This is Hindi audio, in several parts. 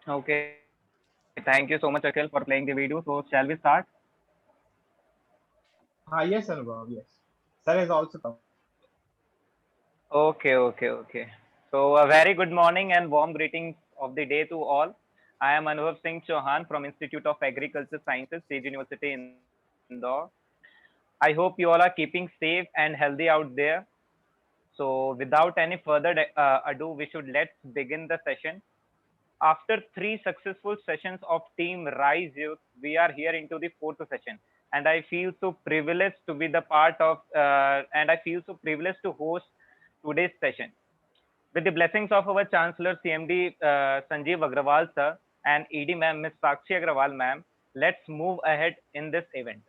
Okay, thank you so much, Akhil, for playing the video. So, shall we start? Yes, Anubhav, yes. Sir has also come. Okay. So, a very good morning and warm greetings of the day to all. I am Anubhav Singh Chauhan from Institute of Agriculture Sciences, State University, Indore. I hope you all are keeping safe and healthy out there. So, without any further ado, we should let's begin the session. After three successful sessions of Team Rise Youth, we are here into the fourth session, and I feel so privileged to be the part of, and I feel so privileged to host today's session. With the blessings of our Chancellor CMD Sanjeev Agrawal sir and ED ma'am Ms. Sakshi Agrawal ma'am, let's move ahead in this event.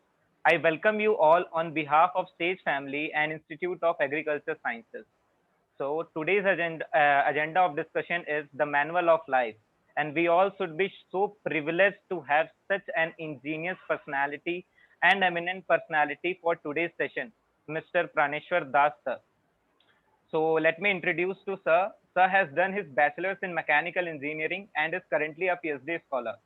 I welcome you all on behalf of Sage Family and Institute of Agriculture Sciences. So today's agenda of discussion is the manual of life, and we all should be so privileged to have such an ingenious personality and eminent personality for today's session, Mr. Praneshwar Das sir. So let me introduce to Sir. Sir has done his bachelor's in mechanical engineering and is currently a PhD scholar.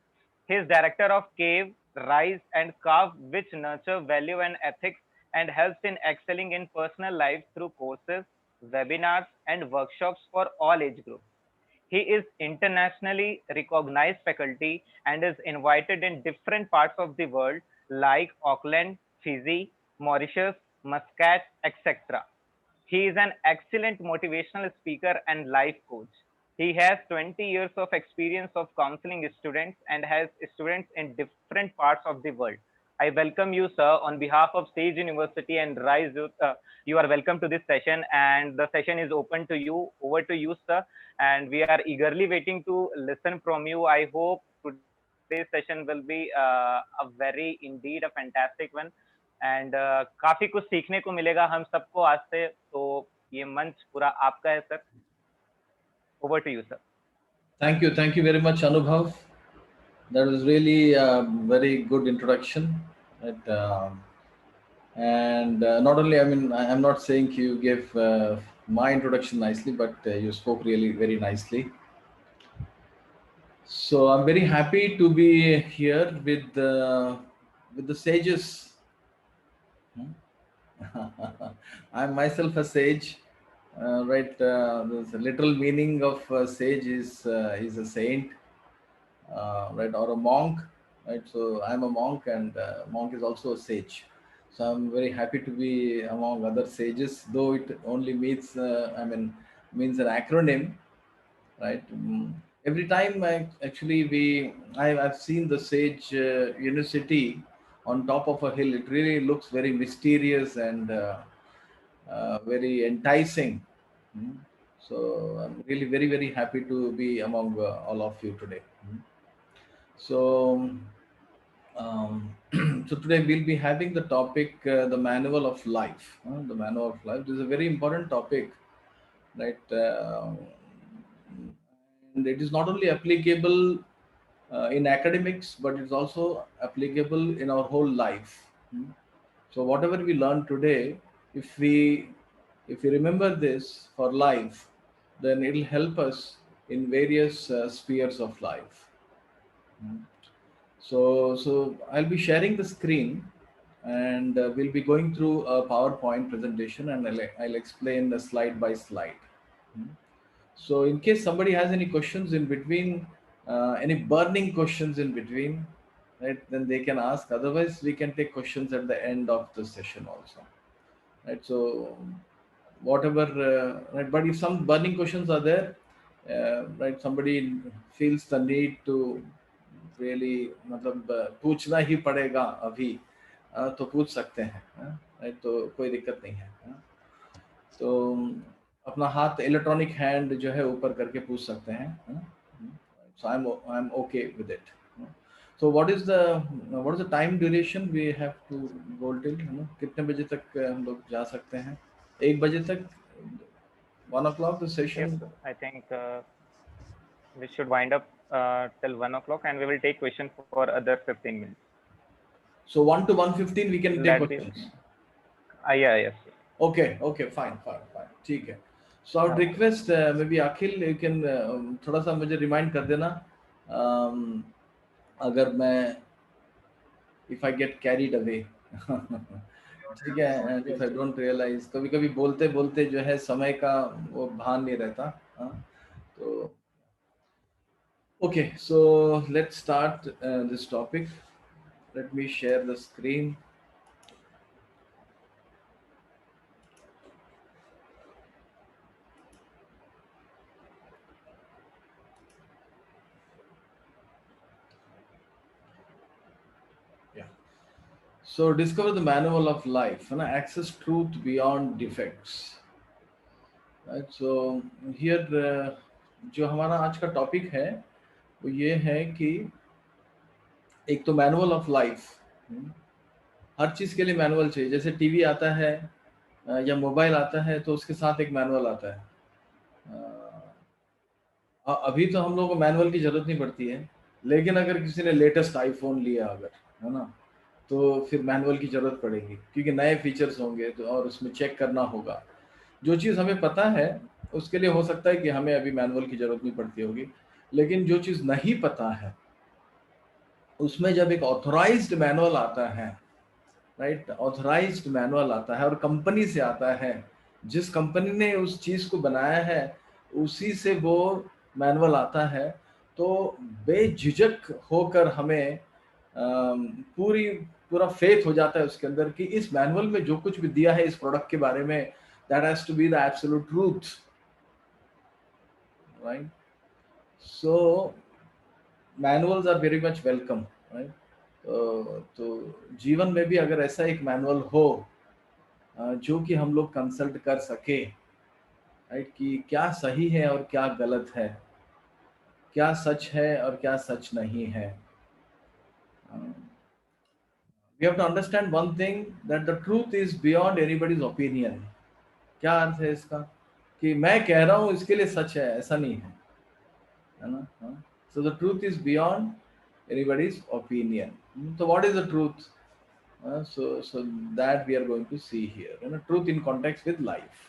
He is director of Cave, Rise and Carve, which nurture value and ethics and helps in excelling in personal life through courses, webinars, and workshops for all age groups. He is internationally recognized faculty and is invited in different parts of the world like Auckland, Fiji, Mauritius, Muscat, etc. He is an excellent motivational speaker and life coach. He has 20 years of experience of counseling students and has students in different parts of the world. I welcome you, sir, on behalf of Sage University and Rise Youth. You are welcome to this session, and the session is open to you. Over to you, sir. And we are eagerly waiting to listen from you. I hope today's session will be a very, indeed, a fantastic one. And काफी कुछ सीखने को मिलेगा हम सबको आज से तो ये मंच पूरा आपका है sir over to you sir Thank you very much, Anubhav. That was really a very good introduction. Right? And not only, I mean, I'm not saying you gave my introduction nicely, but you spoke really very nicely. So I'm very happy to be here with the sages. I'm myself a sage, right? The literal meaning of sage is a saint, right, or a monk, right? So I'm a monk, and monk is also a sage. So I'm very happy to be among other sages, though it only means, means an acronym, right? Every time I've seen the Sage University on top of a hill. It really looks very mysterious and very enticing. Mm. So I'm really very happy to be among all of you today. So so today we'll be having the topic, the manual of life. The manual of life. This is a very important topic, right? And it is not only applicable in academics, but it's also applicable in our whole life. So whatever we learn today, if we remember this for life, then it'll help us in various spheres of life. So I'll be sharing the screen, and we'll be going through a PowerPoint presentation, and I'll explain the slide by slide. So in case somebody has any questions in between, any burning questions in between, right, then they can ask. Otherwise, we can take questions at the end of the session also, right? So whatever, right, but if some burning questions are there, right, somebody feels the need to really मतलब पूछना ही पड़ेगा अभी, तो पूछ सकते हैं, राइट? तो कोई दिक्कत नहीं है, तो अपना हाथ इलेक्ट्रॉनिक हैंड जो है ऊपर करके पूछ सकते हैं. So I'm okay with it. So what is the time duration we have to go till? कितने बजे तक हम लोग जा सकते हैं? 1 बजे तक, 1 o'clock the yes session. I think we should wind up till 1 o'clock and we will take question for other 15 minutes. So 1 to 1:15 we can Will take that be questions. yeah, yes. Okay, fine. ठीक है. So I would request maybe Akhil, you can थोड़ा सा मुझे remind कर देना अगर मैं if I get carried away ठीक है, and if I don't realise, कभी कभी बोलते बोलते जो है समय का वो भान नहीं रहता। हाँ, तो okay, so let's start this topic. Let me share the screen. So discover the manual of life, and access truth beyond defects. Right. So here जो हमारा आज का टॉपिक है वो ये है कि एक तो मैनुअल ऑफ लाइफ, हर चीज के लिए मैनुअल चाहिए। जैसे टीवी आता है या मोबाइल आता है तो उसके साथ एक मैनुअल आता है। अभी तो हम लोगों को मैनुअल की जरूरत नहीं पड़ती है, लेकिन अगर किसी ने लेटेस्ट आईफोन लिया अगर, है ना, तो फिर मैनुअल की जरूरत पड़ेगी, क्योंकि नए फीचर्स होंगे तो और उसमें चेक करना होगा। जो चीज़ हमें पता है उसके लिए हो सकता है कि हमें अभी मैनुअल की जरूरत नहीं पड़ती होगी, लेकिन जो चीज़ नहीं पता है उसमें जब एक ऑथराइज्ड मैनुअल आता है, राइट, ऑथराइज्ड मैनुअल आता है और कंपनी से आता है, जिस कंपनी ने उस चीज़ को बनाया है उसी से वो मैनुअल आता है, तो बेझिझक होकर हमें पूरा फेथ हो जाता है उसके अंदर कि इस मैनुअल में जो कुछ भी दिया है इस प्रोडक्ट के बारे में, that has to be the absolute truth, right. So manuals are very much welcome, right. तो जीवन में भी अगर ऐसा एक मैनुअल हो जो कि हम लोग कंसल्ट कर सके, राइट, कि क्या सही है और क्या गलत है, क्या सच है और क्या सच नहीं है। We have to understand one thing, that the truth is beyond anybody's opinion. क्या अर्थ है इसका? कि मैं कह रहा हूं इसके लिए सच है, ऐसा नहीं है ना? So the truth is beyond anybody's opinion. So what is the truth? So that we are going to see here. Truth in context with life.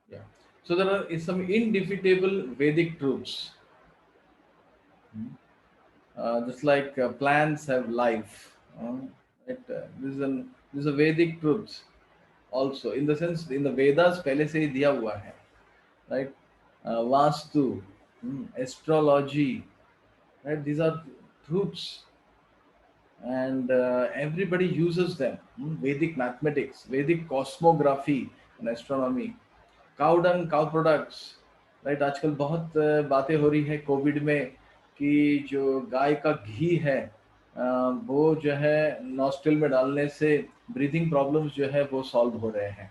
Yeah. So there are some indefeatable Vedic truths. Just like plants have life. This is a Vedic truth also, in the sense in the Vedas पहले से ही दिया हुआ है, right? Vastu, astrology, right? These are truths, and everybody uses them. Vedic mathematics, Vedic cosmography and astronomy, cow dung, cow products, right? आजकल बहुत बातें हो रही है कोविड में कि जो गाय का घी है वो जो है नॉस्ट्रिल में डालने से ब्रीथिंग प्रॉब्लम्स जो है वो सॉल्व हो रहे हैं।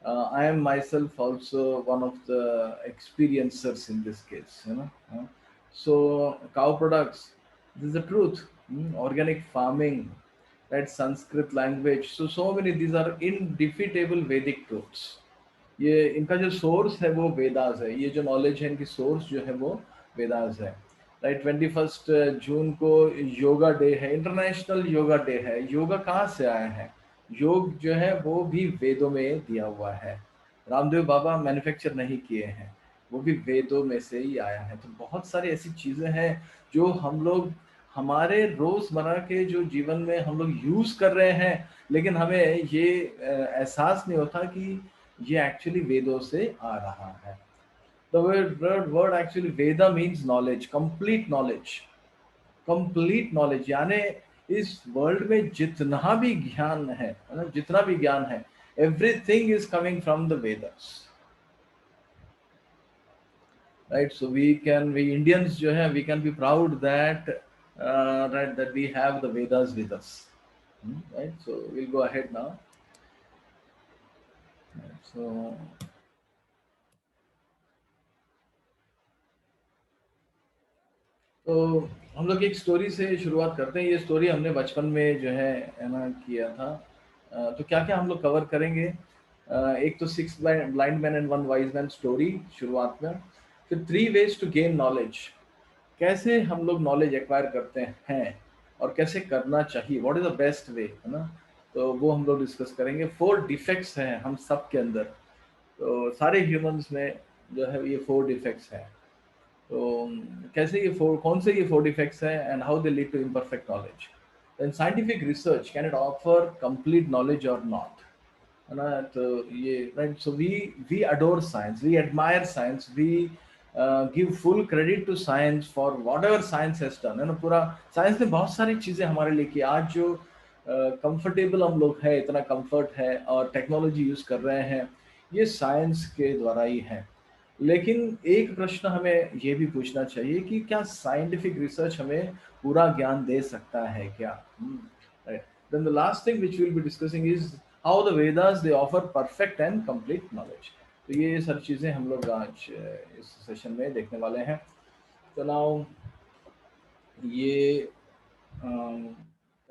I am myself also one of the experiencers in this case, So cow products, this is the truth. Organic farming, right? Sanskrit language. So many, these are indefeatable Vedic truths. ये इनका जो सोर्स है वो वेदास है, ये जो नॉलेज है इनकी सोर्स जो है वो वेदास है, राइट। 21 जून को योगा डे है, इंटरनेशनल योगा डे है। योगा कहाँ से आया है? योग जो है वो भी वेदों में दिया हुआ है। रामदेव बाबा मैन्युफैक्चर नहीं किए हैं, वो भी वेदों में से ही आया है। तो बहुत सारी ऐसी चीजें हैं जो हम लोग हमारे रोजमर्रा के जो जीवन में हम लोग यूज कर रहे हैं, लेकिन हमें ये एहसास नहीं होता कि ये एक्चुअली वेदों से आ रहा है। The word actually Veda means knowledge, complete knowledge, complete knowledge। यानी इस वर्ल्ड में जितना भी ज्ञान है ना, जितना भी ज्ञान है, everything is coming from the Vedas, right? So we Indians जो है, we can be proud that right, that we have the Vedas with us, right? So we'll go ahead now. Right, so तो हम लोग एक स्टोरी से शुरुआत करते हैं। ये स्टोरी हमने बचपन में जो है ना किया था। तो क्या क्या हम लोग कवर करेंगे? एक तो 6 blind man and 1 wise man story शुरुआत में, फिर 3 वेज टू गेन नॉलेज, कैसे हम लोग नॉलेज एक्वायर करते हैं, और कैसे करना चाहिए, what is the best way, है ना। तो वो हम लोग डिस्कस करेंगे। 4 डिफेक्ट्स हैं हम सब के अंदर, तो सारे ह्यूमंस में जो है ये 4 डिफेक्ट्स हैं। तो कैसे ये 4, कौन से ये 4 डिफेक्ट्स हैं and how they lead to imperfect knowledge. Then scientific research can it offer complete knowledge और नॉट, है ना। तो ये right, so we adore science, we admire science, we give full credit to science for whatever science has done, है ना। पूरा साइंस ने बहुत सारी चीजें हमारे लिए की। आज जो कंफर्टेबल हम लोग है, इतना कंफर्ट है और टेक्नोलॉजी यूज कर रहे हैं, ये साइंस के द्वारा ही है। लेकिन एक प्रश्न हमें ये भी पूछना चाहिए कि क्या साइंटिफिक रिसर्च हमें पूरा ज्ञान दे सकता है क्या। Right, then the last thing which we will be discussing is how the Vedas they offer perfect and complete knowledge. तो ये सब चीजें हम लोग आज इस सेशन में देखने वाले हैं। तो नाउ ये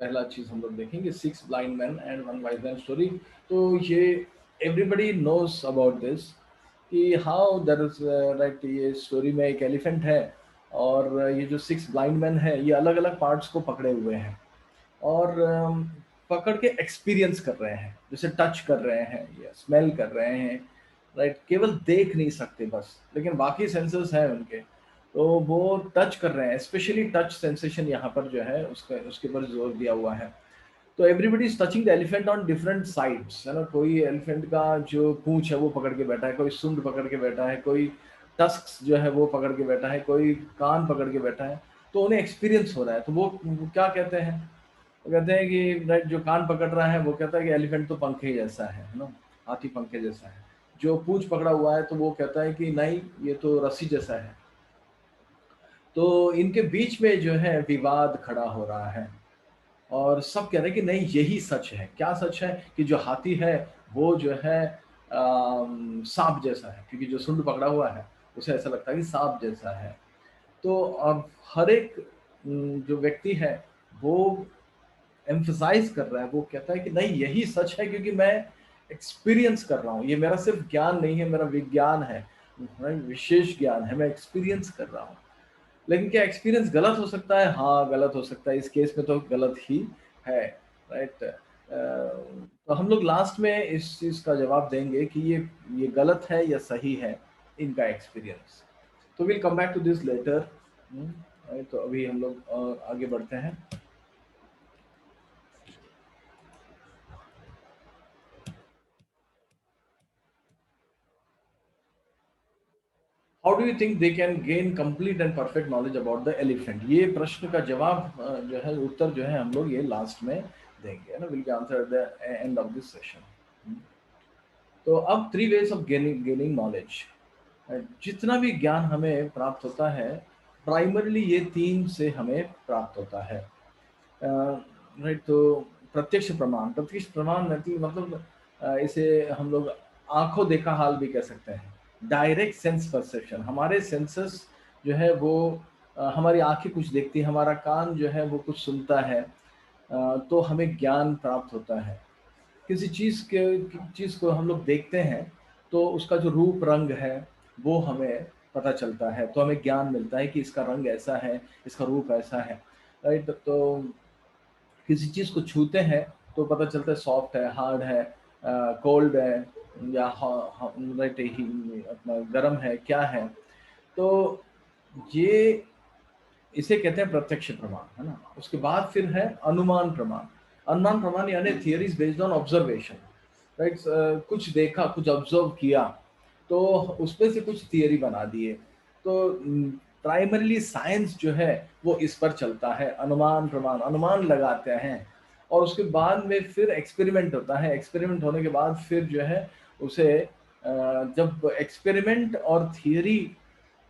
पहला चीज हम लोग देखेंगे, 6 blind man and 1 wise man story. तो ये एवरीबडी नोस अबाउट दिस कि हाउ देयर इज राइट, ये स्टोरी में एक एलिफेंट है और ये जो 6 ब्लाइंड मैन है ये अलग अलग पार्ट्स को पकड़े हुए हैं और पकड़ के एक्सपीरियंस कर रहे हैं, जैसे टच कर रहे हैं या स्मेल कर रहे हैं, राइट। केवल देख नहीं सकते बस, लेकिन बाकी सेंसर्स हैं उनके, तो वो टच कर रहे हैं। स्पेशली टच सेंसेशन यहाँ पर जो है उसके ऊपर जोर दिया हुआ है। तो everybody is touching the elephant on different sides, है ना। कोई एलिफेंट का जो पूंछ है वो पकड़ के बैठा है, कोई सूंड पकड़ के बैठा है, कोई टस्क्स जो है वो पकड़ के बैठा है, कोई कान पकड़ के बैठा है। तो उन्हें एक्सपीरियंस हो रहा है। तो वो क्या कहते हैं, वो कहते हैं कि राइट, जो कान पकड़ रहा है वो कहता है कि एलिफेंट तो पंखे जैसा है ना, हाथी पंखे जैसा है। जो पूंछ पकड़ा हुआ है तो वो कहता है कि नहीं, ये तो रस्सी जैसा है। तो इनके बीच में जो है विवाद खड़ा हो रहा है और सब कह रहे हैं कि नहीं, यही सच है। क्या सच है कि जो हाथी है वो जो है सांप जैसा है, क्योंकि जो सूंड पकड़ा हुआ है उसे ऐसा लगता है कि सांप जैसा है। तो अब हर एक जो व्यक्ति है वो एम्फसाइज कर रहा है, वो कहता है कि नहीं, यही सच है क्योंकि मैं एक्सपीरियंस कर रहा हूँ। ये मेरा सिर्फ ज्ञान नहीं है, मेरा विज्ञान है, विशेष ज्ञान है, मैं एक्सपीरियंस कर रहा हूँ। लेकिन क्या एक्सपीरियंस गलत हो सकता है? हाँ, गलत हो सकता है। इस केस में तो गलत ही है, राइट। तो हम लोग लास्ट में इस चीज का जवाब देंगे कि ये गलत है या सही है, इनका एक्सपीरियंस। तो will come back to this later. तो अभी हम लोग आगे बढ़ते हैं। How do you think they can gain complete and perfect knowledge about the elephant? ये प्रश्न का जवाब जो है, उत्तर जो है हम लोग ये लास्ट में देंगे, है ना। Will be answer at the end of this session. तो अब 3 वेज ऑफ गेनिंग नॉलेज। जितना भी ज्ञान हमें प्राप्त होता है, प्राइमरीली ये 3 से हमें प्राप्त होता है, राइट। तो प्रत्यक्ष प्रमाण, प्रत्यक्ष प्रमाण मतलब इसे हम लोग आंखों देखा हाल भी कह सकते हैं। डायरेक्ट सेंस परसेप्शन, हमारे सेंसेस जो है वो हमारी आंखें कुछ देखती है, हमारा कान जो है वो कुछ सुनता है, तो हमें ज्ञान प्राप्त होता है। किसी चीज को हम लोग देखते हैं तो उसका जो रूप रंग है वो हमें पता चलता है, तो हमें ज्ञान मिलता है कि इसका रंग ऐसा है, इसका रूप ऐसा है, राइट। तो किसी चीज को छूते हैं तो पता चलता है सॉफ्ट है, हार्ड है, कोल्ड है या राइट ही अपना गर्म है, क्या है। तो ये इसे कहते हैं प्रत्यक्ष प्रमाण, है ना। उसके बाद फिर है अनुमान प्रमाण। अनुमान प्रमाण यानी theories based on observation, right. कुछ देखा, कुछ ऑब्जर्व किया, तो उसमें से कुछ थियरी बना दिए। तो प्राइमरीली साइंस जो है वो इस पर चलता है, अनुमान प्रमाण, अनुमान लगाते हैं। और उसके बाद में फिर एक्सपेरिमेंट होता है। एक्सपेरिमेंट होने के बाद फिर जो है उसे जब एक्सपेरिमेंट और थियरी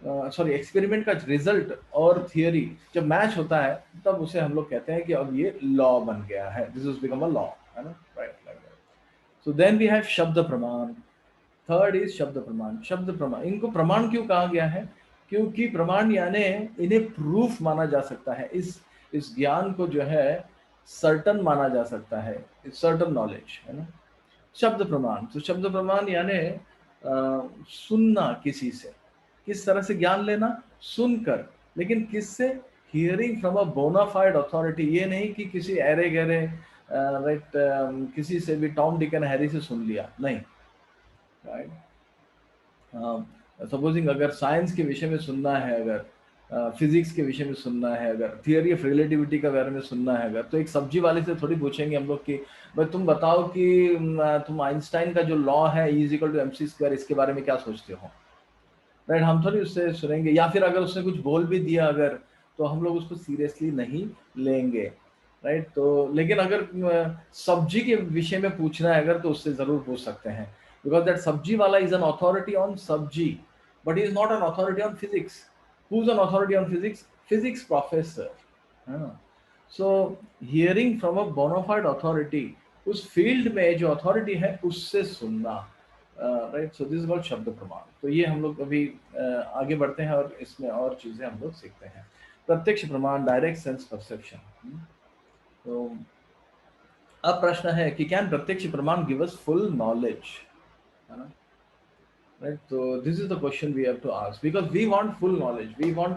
सॉरी एक्सपेरिमेंट का रिजल्ट और थियरी जब मैच होता है, तब उसे हम लोग कहते हैं कि अब ये लॉ बन गया है, this is become a law, है ना, right, like that. So then we have शब्द प्रमाण। थर्ड इज शब्द प्रमाण। शब्द प्रमाण, इनको प्रमाण क्यों कहा गया है? क्योंकि प्रमाण यानी इन्हें प्रूफ माना जा सकता है। इस ज्ञान को जो है सर्टन माना जा सकता है, सर्टन नॉलेज, है ना। शब्द प्रमाण, तो शब्द प्रमाण यानी सुनना किसी से। किस तरह से ज्ञान लेना? सुनकर। लेकिन किससे? Hearing from a bona fide authority, ये नहीं कि किसी अरे गहरे राइट किसी से भी टॉम डिक एंड हैरी से सुन लिया, नहीं, राइट। सपोजिंग अगर साइंस के विषय में सुनना है, अगर फिजिक्स के विषय में सुनना है, अगर थियरी ऑफ रिलेटिविटी के बारे में सुनना है, अगर तो एक सब्जी वाले से थोड़ी पूछेंगे हम लोग कि भाई तुम बताओ कि तुम आइंस्टाइन का जो लॉ है E equal to MC square, इसके बारे में क्या सोचते हो, राइट। हम थोड़ी उससे सुनेंगे, या फिर अगर उसने कुछ बोल भी दिया अगर, तो हम लोग उसको सीरियसली नहीं लेंगे, राइट। तो लेकिन अगर सब्जी के विषय में पूछना है अगर, तो उससे जरूर पूछ सकते हैं, बिकॉज दैट सब्जी वाला इज एन अथॉरिटी ऑन सब्जी, but is not an authority on physics. Who is an authority on physics? Physics professor. So hearing from a bona fide authority, उस फील्ड में जो अथॉरिटी है उससे सुनना, right. So this is called शब्द प्रमाण। तो ये हम लोग अभी आगे बढ़ते हैं और इसमें और चीजें हम लोग सीखते हैं। प्रत्यक्ष प्रमाण, डायरेक्ट सेंस परसेप्शन। तो अब प्रश्न है कि क्या प्रत्यक्ष प्रमाण गिव अस फुल नॉलेज, है ना, राइट। तो this is the question we have to ask, because we want full knowledge, we want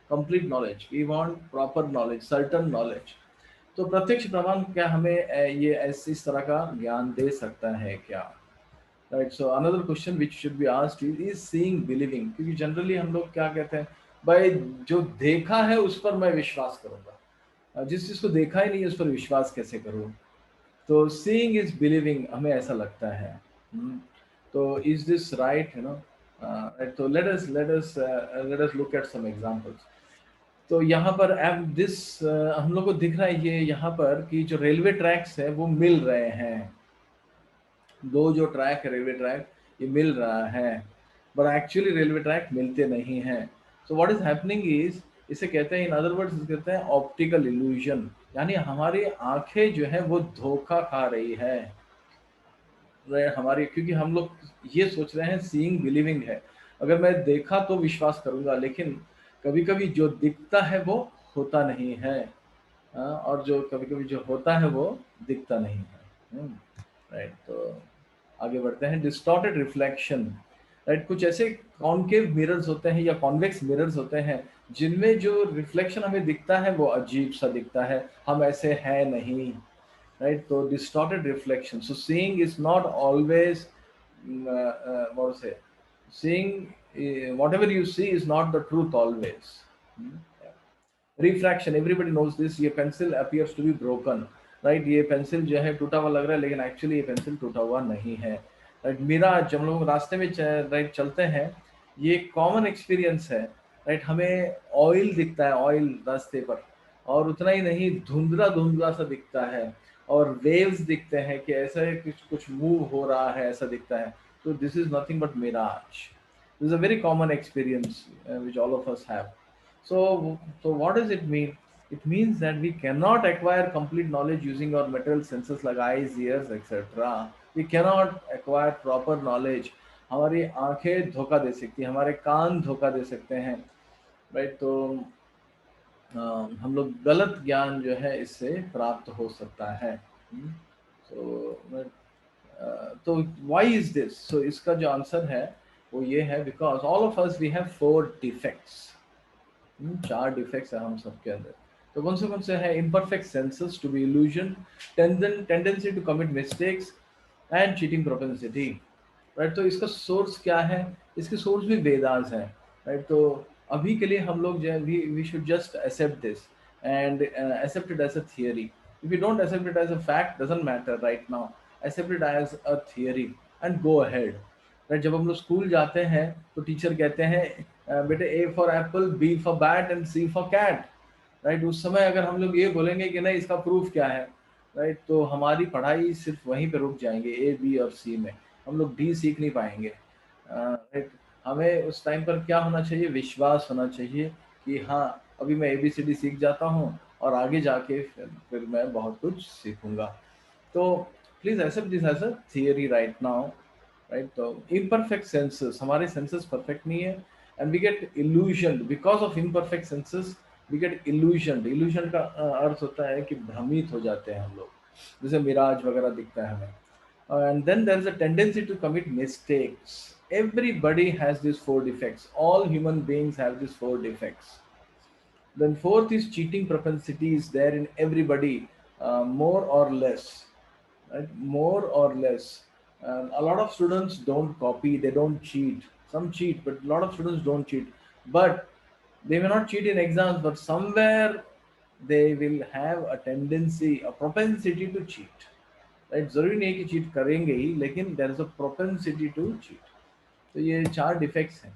complete knowledge, we want proper knowledge, certain knowledge. तो प्रत्यक्ष प्रमाण क्या हमें ये इस तरह का ज्ञान दे सकता है क्या, right. So another question which should be asked is seeing believing, क्योंकि जनरली हम लोग क्या कहते हैं, भाई जो देखा है उस पर मैं विश्वास करूंगा, जिस चीज को देखा ही नहीं है उस पर विश्वास कैसे करूं। तो सीइंग इज बिलीविंग हमें ऐसा लगता है। तो is this right, you know, right. तो let us look at some examples. तो यहाँ पर दिस हम लोग को दिख रहा है ये यहाँ पर कि जो रेलवे ट्रैक्स है वो मिल रहे हैं, दो जो ट्रैक है रेलवे ट्रैक, ये मिल रहा है, बट एक्चुअली रेलवे ट्रैक मिलते नहीं हैं। So what is happening is, इसे कहते हैं, इन अदर वर्ड्स इसे कहते हैं ऑप्टिकल इल्यूजन, यानी हमारी आंखें जो है वो धोखा खा रही है हमारी, क्योंकि हम लोग ये सोच रहे हैं सीइंग बिलीविंग है, अगर मैं देखा तो विश्वास करूंगा, लेकिन कभी कभी जो दिखता है वो होता नहीं है, और जो कभी कभी जो होता है वो दिखता नहीं है, राइट। तो आगे बढ़ते हैं। Distorted reflection, right. कुछ ऐसे कॉनकेव मिरर्स होते हैं या कॉन्वेक्स मिरर्स होते हैं जिनमें जो रिफ्लेक्शन हमें दिखता है वो अजीब सा दिखता है, हम ऐसे हैं नहीं, राइट। तो distorted reflection, so seeing is not always what to say, seeing whatever you see is not the truth always. Yeah. Refraction, everybody knows this, ये pencil appears to be broken, right. ये पेंसिल जो है टूटा हुआ लग रहा है, लेकिन एक्चुअली ये पेंसिल टूटा हुआ नहीं है, राइट। मेरा जब हम लोग रास्ते में राइट चलते हैं, ये कॉमन एक्सपीरियंस है, राइट। हमें ऑयल दिखता है, ऑयल रास्ते पर, और उतना ही नहीं, धुंधला धुंधला सा दिखता है, और वेव्स दिखते हैं कि ऐसा कुछ कुछ मूव हो रहा है ऐसा दिखता है। तो this is nothing but mirage, this is a very common experience which all of us have. So what does it mean? It means that we cannot acquire complete knowledge using our material senses like eyes, ears, etc. We cannot acquire proper knowledge. हमारी आंखें धोखा दे सकती हैं, हमारे कान धोखा दे सकते हैं, राइट। तो हम लोग गलत ज्ञान जो है इससे प्राप्त हो सकता है। तो व्हाई इज दिस? सो इसका जो आंसर है वो ये है, because all of us we have 4 defects, 4 defects है हम सबके अंदर। तो कौन से है? Imperfect senses, to be illusion, tendency to commit mistakes, and cheating propensity, right. तो इसका सोर्स क्या है? इसके सोर्स भी वेदांस है, राइट। तो अभी के लिए हम लोग जो है we should just accept this and accept it as a theory. If you don't accept it as a fact, doesn't matter right now, accept it as a theory and go ahead, right. जब हम लोग स्कूल जाते हैं तो टीचर कहते हैं बेटे A for apple, B for bat and C for cat, right. उस समय अगर हम लोग ये बोलेंगे कि नहीं इसका प्रूफ क्या है, राइट, तो हमारी पढ़ाई सिर्फ वहीं पे रुक जाएंगे, A, B और C में, हम लोग D सीख नहीं पाएंगे, राइट। हमें उस टाइम पर क्या होना चाहिए? विश्वास होना चाहिए कि हाँ अभी मैं ABCD सीख जाता हूँ और आगे जाके फिर मैं बहुत कुछ सीखूंगा। तो please accept this as a theory right now, right. तो इम्परफेक्ट सेंसेस, हमारे सेंसेस परफेक्ट नहीं है, and we get illusion because of imperfect senses, we get illusion. Illusion का अर्थ होता है कि भ्रमित हो जाते हैं हम लोग, जैसे मिराज वगैरह दिखता है हमें। And then there is a tendency to commit mistakes. Everybody has these 4 defects. All human beings have these 4 defects. Then fourth is cheating propensity is there in everybody, more or less, right? More or less. A lot of students don't copy, they don't cheat. Some cheat, but a lot of students don't cheat. But they may not cheat in exams, but somewhere they will have a tendency, a propensity to cheat. Right, जरूरी नहीं है कि चीट करेंगे ही, लेकिन there is a propensity to cheat. तो ये 4 डिफेक्ट्स हैं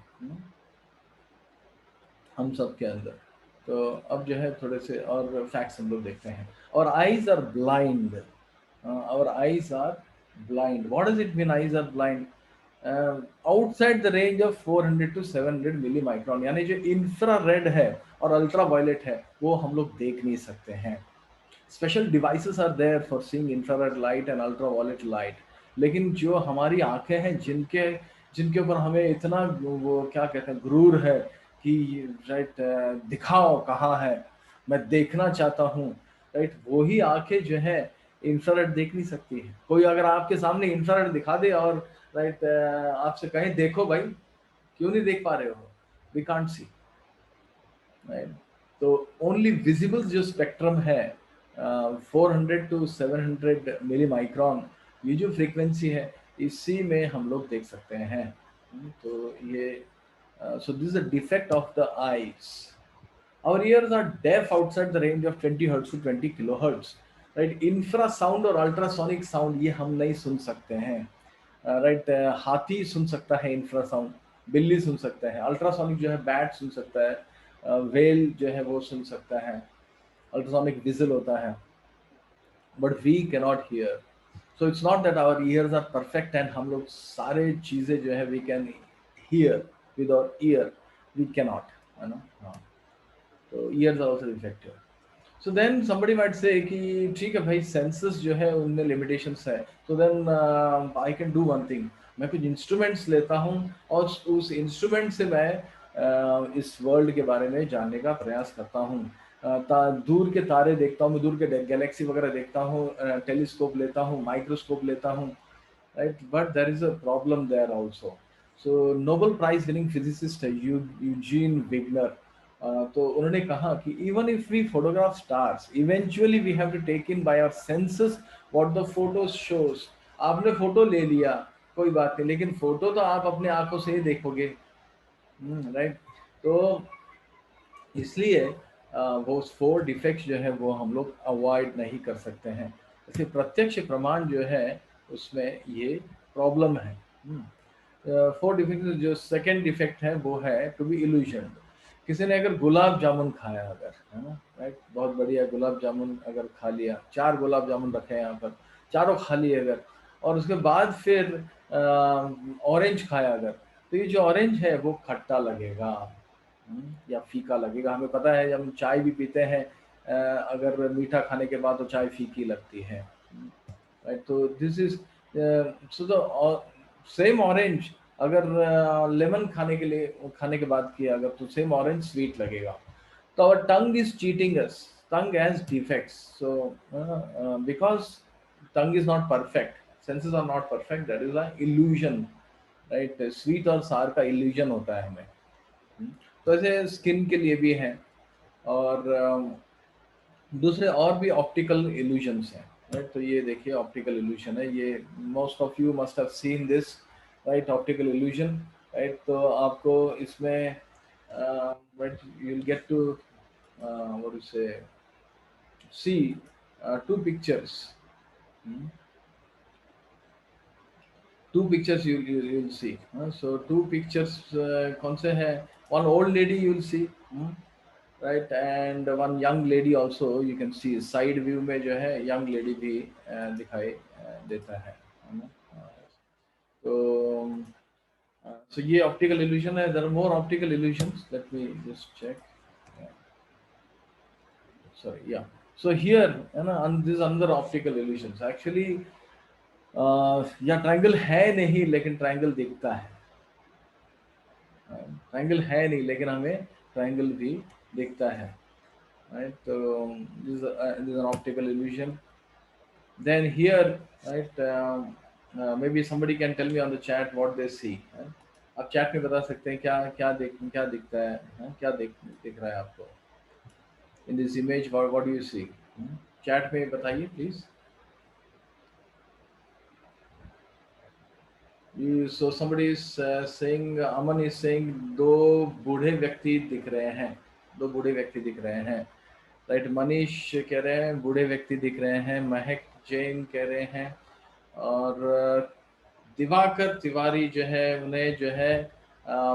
हम सब के अंदर. तो अब जो है थोड़े से और फैक्ट्स हम लोग देखते हैं. और eyes are blind. our eyes are blind. What does it mean eyes are blind? Outside the range of 400 to 700 millimicron, यानी जो इंफ्रारेड है और अल्ट्रावायलेट है वो हम लोग देख नहीं सकते हैं. Special devices are there for seeing infrared light and ultraviolet light. लेकिन जो हमारी आंखें हैं जिनके जिनके ऊपर हमें इतना वो क्या कहते हैं गुरूर है कि राइट दिखाओ कहाँ है, मैं देखना चाहता हूँ, राइट, वही आंखें जो है इंफ्रारेड देख नहीं सकती है. कोई अगर आपके सामने इंफ्रारेड दिखा दे और राइट आपसे कहें देखो भाई, क्यों नहीं देख पा रहे हो, वी कांट सी, राइट. तो ओनली विजिबल जो स्पेक्ट्रम है 400 टू 700 मिली माइक्रॉन, ये जो फ्रीक्वेंसी है इसी में हम लोग देख सकते हैं. तो ये so this is a defect of the eyes. Our ears are deaf outside the range of 20 hertz to 20 kilohertz. Right, infrasound और अल्ट्रासोनिक साउंड ये हम नहीं सुन सकते हैं. राइट, हाथी सुन सकता है इंफ्रासाउंड, बिल्ली सुन सकता है. अल्ट्रासोनिक जो है बैट सुन सकता है, वेल जो है वो सुन सकता है, अल्ट्रासोनिक विजल होता है, but we can not hear. So it's not that our ears are perfect and हम लोग सारे चीज़ें जो है we can hear with our ear, we can not, है ना. हाँ, तो ears are also defective. So then somebody might say कि ठीक है भाई सेंसेस जो है उनमें लिमिटेशंस है, तो then I can do one thing, मैं कुछ इंस्ट्रूमेंट्स लेता हूँ और उस इंस्ट्रूमेंट से मैं इस वर्ल्ड के बारे में जानने का प्रयास करता हूँ. दूर के तारे देखता हूँ, मैं दूर के गैलेक्सी वगैरह देखता हूँ, टेलीस्कोप लेता हूँ, माइक्रोस्कोप लेता हूँ, right. But there is a problem there also. So Nobel prize winning physicist है यूजीन विग्नर. तो उन्होंने कहा कि even if we photograph stars, eventually we have to take in by our senses what the photo shows. आपने फोटो ले लिया कोई बात नहीं, लेकिन फोटो तो आप अपने आंखों से ही देखोगे, राइट. तो इसलिए वो 4 डिफेक्ट्स जो है वो हम लोग अवॉइड नहीं कर सकते हैं. इसलिए प्रत्यक्ष प्रमाण जो है उसमें ये प्रॉब्लम है. 4 डिफेक्ट. जो सेकेंड डिफेक्ट है वो है टू बी इल्यूजन. किसी ने अगर गुलाब जामुन खाया अगर, है ना, राइट, बहुत बढ़िया गुलाब जामुन अगर खा लिया, 4 गुलाब जामुन रखे हैं यहाँ पर, चारों खा लिए अगर, और उसके बाद फिर ऑरेंज खाया अगर, तो ये जो ऑरेंज है वो खट्टा लगेगा या फीका लगेगा. हमें पता है जब हम चाय भी पीते हैं अगर मीठा खाने के बाद तो चाय फीकी लगती है, राइट. तो this is so the same orange अगर लेमन खाने के बाद किया अगर, तो सेम ऑरेंज स्वीट लगेगा. तो our tongue is cheating us, tongue has defects. So because tongue is not perfect, senses are not perfect, that is a illusion, right. Sweet और सार का इल्यूजन होता है हमें. तो ऐसे स्किन के लिए भी है और दूसरे और भी ऑप्टिकल इल्यूजन्स हैं, राइट. तो ये देखिए ऑप्टिकल इल्यूजन है, ये most of you must have seen this, right, optical illusion, right. तो आपको इसमें right you will get to what you say see 2 pictures. 2 pictures you will see. So 2 pictures कौन से हैं? One old lady you will see, right, and one young lady also you can see. Side view में जो है young lady भी दिखाई देता है ना. So ये optical illusion है. There are more optical illusions. Let me just check. Sorry, yeah. So here, है ना, this is another optical illusions. Actually या ट्रायंगल है नहीं लेकिन ट्रायंगल दिखता है. ट्रायंगल है नहीं लेकिन हमें ट्रायंगल भी दिखता है, राइट. तो this is an optical illusion. Then here, right, maybe somebody can tell me on the chat what they see. आप चैट में बता सकते हैं क्या क्या दिखता है, क्या दिख रहा है आपको. in this image, what do you see? Chat में बताइए please. So somebody is saying, Aman is saying, दो बूढ़े व्यक्ति दिख रहे हैं, दो बूढ़े व्यक्ति दिख रहे हैं, राइट. मनीष कह रहे हैं बूढ़े व्यक्ति दिख रहे हैं, महक जैन कह रहे हैं, और दिवाकर तिवारी जो है उन्हें जो है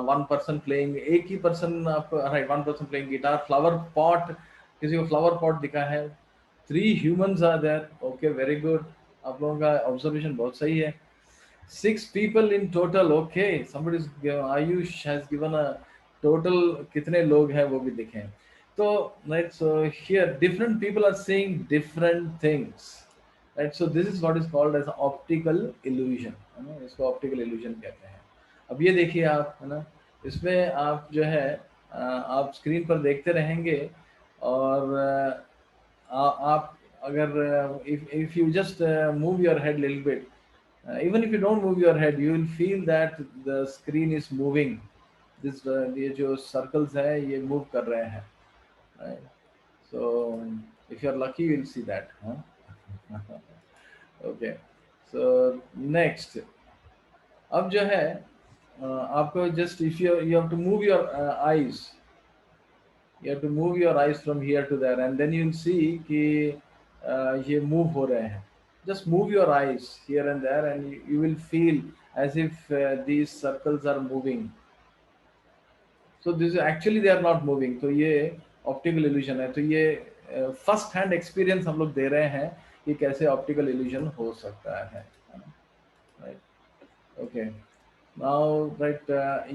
वन पर्सन प्लेइंग, एक ही पर्सन आप, right, one person playing guitar. Flower pot, किसी को फ्लावर पॉट दिखा है. 3 humans are there. Okay, very good, आप लोगों का ऑब्जर्वेशन बहुत सही है. 6 people in total. Okay, somebody's Ayush has given a total कितने लोग हैं वो भी दिखे. तो right, so here different people are seeing different things, right? So this is what is called as optical illusion, है ना, इसको optical illusion कहते हैं. अब ये देखिए आप, है ना, इसमें आप जो है आप स्क्रीन पर देखते रहेंगे, और आप अगर if you just move your head little bit, even if you don't move your head, you will feel that the screen is moving. This ये जो circles है ये move कर रहे हैं, right? So if you are lucky, you will see that, huh? Okay, so next, अब जो है आपको just if you have to move your eyes, you have to move your eyes from here to there, and then you will see कि ये move हो रहे हैं. Just move your eyes here and there, and you will feel as if these circles are moving. So this actually they are not moving. तो ये optical illusion है. तो ये first hand experience हम लोग दे रहे हैं कि कैसे optical illusion हो सकता है. Right? Okay. Now right,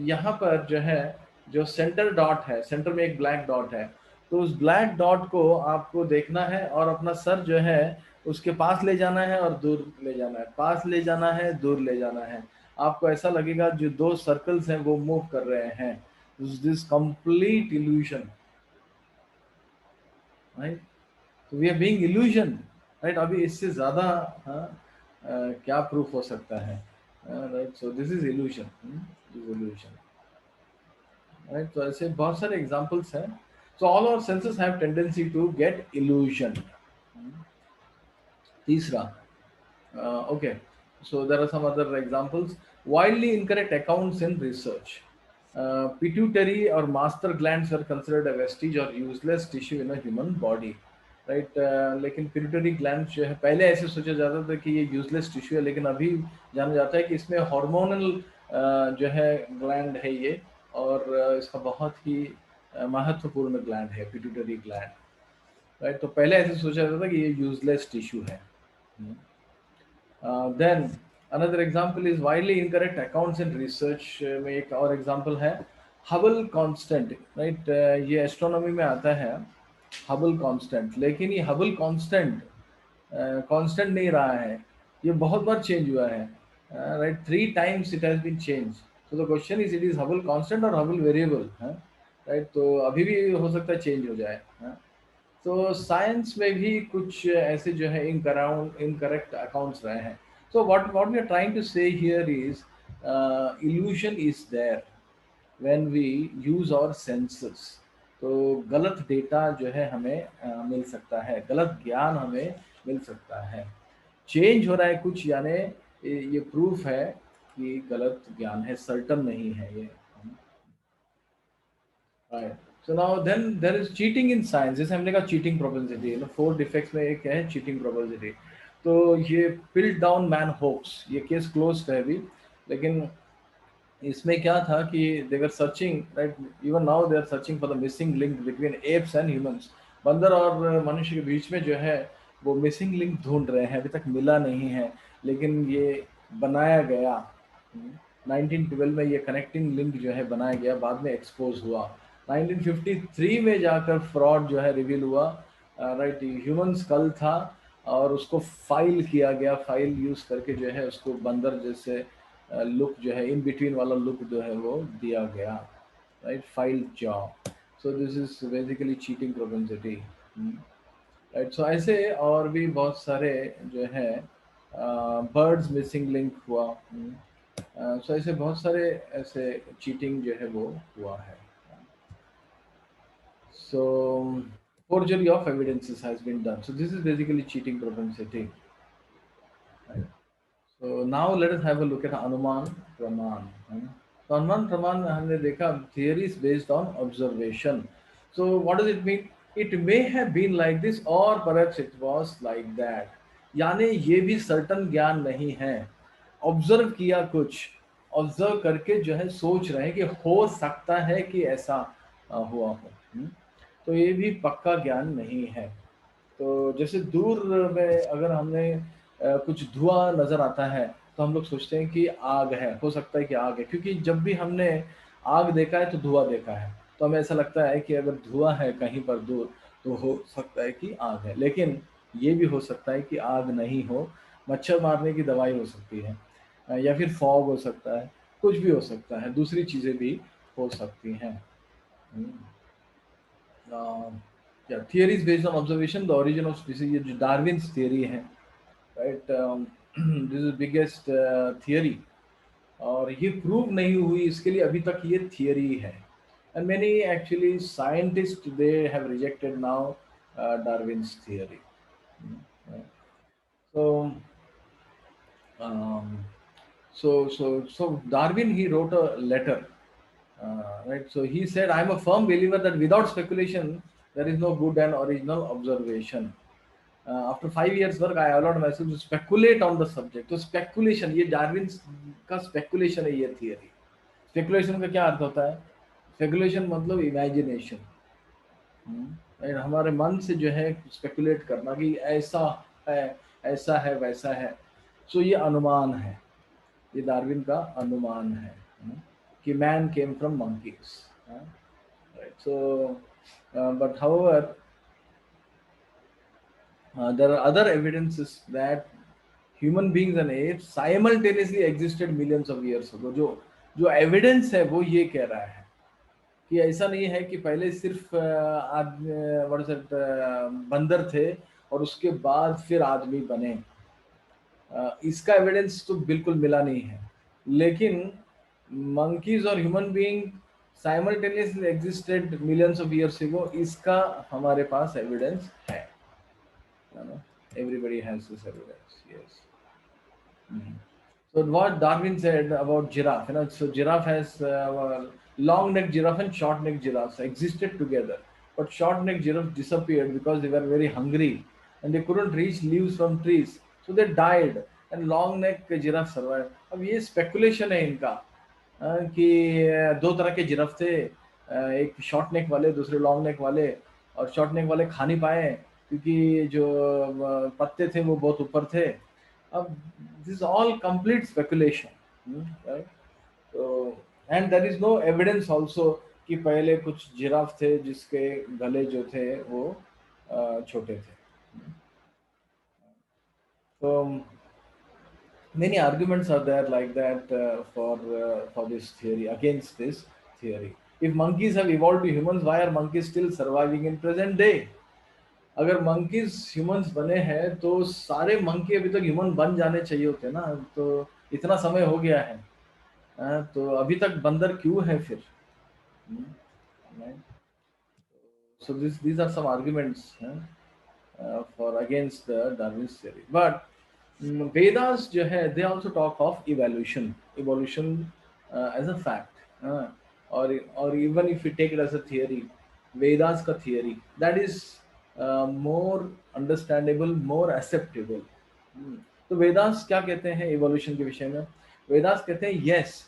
यहाँ पर जो है जो सेंटर डॉट है, सेंटर में एक ब्लैक डॉट है, तो उस ब्लैक डॉट को आपको देखना है और अपना सर जो है उसके पास ले जाना है और दूर ले जाना है, पास ले जाना है, दूर ले जाना है. आपको ऐसा लगेगा जो दो सर्कल्स हैं वो मूव कर रहे हैं. This complete illusion, right. तो we are being illusion, right. अभी इससे ज्यादा क्या प्रूफ हो सकता है, right. So this is illusion, this illusion, right. तो ऐसे बहुत सारे एग्जांपल्स हैं. So all our senses have tendency to get illusion. तीसरा, okay, so there are some other examples. Widely incorrect accounts in research. Pituitary or master glands were considered a vestige or useless tissue in a human body, right? लेकिन pituitary glands जो है पहले ऐसे सोचा जाता था कि ये useless tissue है, लेकिन अभी जाना जाता है कि इसमें hormonal जो है gland है ये, और इसका बहुत ही महत्वपूर्ण gland है pituitary gland, right? तो पहले ऐसे सोचा जाता था कि ये useless tissue है. Then another example is widely incorrect accounts in research. में एक और example है Hubble constant, right? ये astronomy में आता है Hubble constant, लेकिन ये Hubble constant constant नहीं रहा है, ये बहुत बार change हुआ है, right? 3 times it has been changed. So the question is, it is Hubble constant or Hubble variable, right? तो अभी भी हो सकता है change हो जाए. तो साइंस में भी कुछ ऐसे जो है इनकरेक्ट अकाउंट्स रहे हैं. So what we are trying to say here is illusion is there when we use our senses. तो गलत डेटा जो है हमें मिल सकता है, गलत ज्ञान हमें मिल सकता है. चेंज हो रहा है कुछ, यानी ये प्रूफ है कि गलत ज्ञान है, सर्टन नहीं है ये. Right. So now then there is cheating in science. जैसे हमने कहा cheating propensity, 4 defects में एक है cheating propensity. तो ये Piltdown man hoax, ये केस closed है अभी, लेकिन इसमें क्या था कि they were searching, right? Even now they are searching for the missing link between apes and humans. बंदर और मनुष्य के बीच में जो है वो मिसिंग लिंक ढूंढ रहे हैं, अभी तक मिला नहीं है, लेकिन ये बनाया गया 1912 में, ये कनेक्टिंग लिंक जो है बनाया गया, बाद में एक्सपोज हुआ. 1953 में जाकर फ्रॉड जो है रिवील हुआ, राइट. ह्यूमन स्कल था और उसको फाइल किया गया, फाइल यूज करके जो है उसको बंदर जैसे लुक जो है, इन बिटवीन वाला लुक जो है वो दिया गया, राइट. फाइल जॉ. So this is basically cheating propensity, right. So ऐसे और भी बहुत सारे जो है बर्ड्स मिसिंग लिंक हुआ. सो ऐसे बहुत सारे ऐसे चीटिंग जो है वो हुआ है. So forgery of evidences has been done. So this is basically cheating propensity. Right? So now let us have a look at Anuman Praman. So Anuman Praman हमने देखा theories based on observation. So what does it mean? It may have been like this or perhaps it was like that. यानी ये भी certain ज्ञान नहीं है. Observe किया कुछ, observe करके जो है सोच रहे हैं कि हो सकता है कि ऐसा हुआ हो. तो ये भी पक्का ज्ञान नहीं है. तो जैसे दूर में अगर हमने कुछ धुआं नजर आता है तो हम लोग सोचते हैं कि आग है, हो सकता है कि आग है, क्योंकि जब भी हमने आग देखा है तो धुआं देखा है, तो हमें ऐसा लगता है कि अगर धुआं है कहीं पर दूर तो हो सकता है कि आग है. लेकिन ये भी हो सकता है कि आग नहीं हो, मच्छर मारने की दवाई हो सकती है, या फिर फॉग हो सकता है, कुछ भी हो सकता है, दूसरी चीजें भी हो सकती हैं. Yeah, theories based on observation, the origin of species, ये जो डार्विन्स थियरी है, right, this is biggest theory, और ये प्रूव नहीं हुई, इसके लिए अभी तक ये थियरी है. And many actually scientist they have rejected now Darwin's theory. So Darwin, he wrote a letter, right? So he said, I am a firm believer that without speculation there is no good and original observation. After 5 years work, I allowed myself to speculate on the subject. तो speculation, ये डार्विन का speculation है, ये theory. Speculation का क्या अर्थ होता है? Speculation मतलब imagination. हमारे मन से जो है speculate करना कि ऐसा है वैसा है. So ये अनुमान है, ये डार्विन का अनुमान है कि man came from monkeys. Right. So, but however, there are other evidences that human beings and apes simultaneously existed millions of years ago. जो evidence है वो ये कह रहा है कि ऐसा नहीं है कि पहले सिर्फ बंदर थे और उसके बाद फिर आदमी बने. इसका एविडेंस तो बिल्कुल मिला नहीं है, लेकिन monkeys और human being simultaneously existed millions of years ago, इसका हमारे पास evidence है. Everybody has this evidence. Yes. So what Darwin said about giraffe, so giraffe has long-necked giraffe and short-necked giraffes existed together, but short-necked giraffes disappeared because they were very hungry and they couldn't reach leaves from trees, so they died, and long-necked giraffe survived. अब ये speculation है इनका कि दो तरह के जिराफ थे, एक शॉर्ट नेक वाले, दूसरे लॉन्ग नेक वाले, और शॉर्ट नेक वाले खा नहीं पाए क्योंकि जो पत्ते थे वो बहुत ऊपर थे. अब this is all complete speculation, right? तो and there is no evidence also कि पहले कुछ जिराफ थे जिसके गले जो थे वो छोटे थे. तो many arguments are there like that for this theory, against this theory. If monkeys have evolved to humans, why are monkeys still surviving in present day? अगर monkeys humans बने हैं तो सारे monkey अभी तक human बन जाने चाहिए होते ना, तो इतना समय हो गया है, तो अभी तक बंदर क्यों है फिर? So these are some arguments for against the Darwin's theory. But Vedas जो है, they also talk of evolution as a fact, or even if you take it as a theory, Vedas का theory that is more understandable, more acceptable. तो Vedas क्या कहते हैं evolution के विषय में? Vedas कहते हैं yes,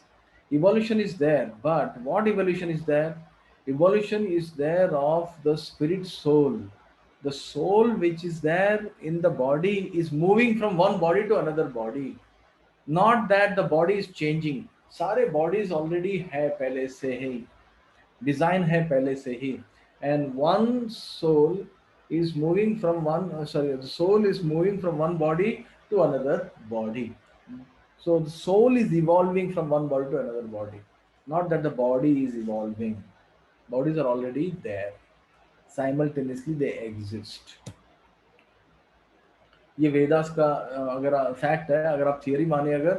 evolution is there, but what evolution is there? Evolution is there of the spirit soul. The soul which is there in the body is moving from one body to another body. Not that the body is changing. सारे bodies already है पहले से ही, design है पहले से ही, and one soul is moving from the soul is moving from one body to another body. So the soul is evolving from one body to another body. Not that the body is evolving. Bodies are already there. Simultaneously they exist. ये वेदास का अगर फैक्ट है, अगर आप थियरी माने अगर,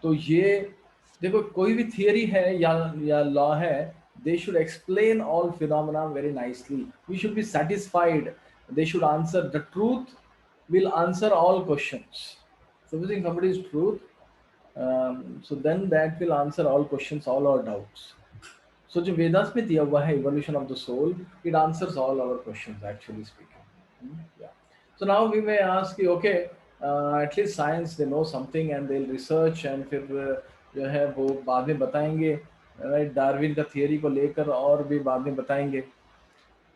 तो ये देखो कोई भी थियरी है या लॉ है, they should explain all phenomena very nicely. We should be satisfied. They should answer the truth, will answer all questions. Supposing somebody is truth, so then that will answer all questions, all our doubts. So जो वेदास में दिया हुआ है evolution of the soul, it answers all our questions actually speaking. Yeah. So now we may ask कि okay, at least science they know something and they'll research and फिर जो है वो बाद में बताएंगे, right? डार्विन का थियरी को लेकर और भी बाद में बताएंगे.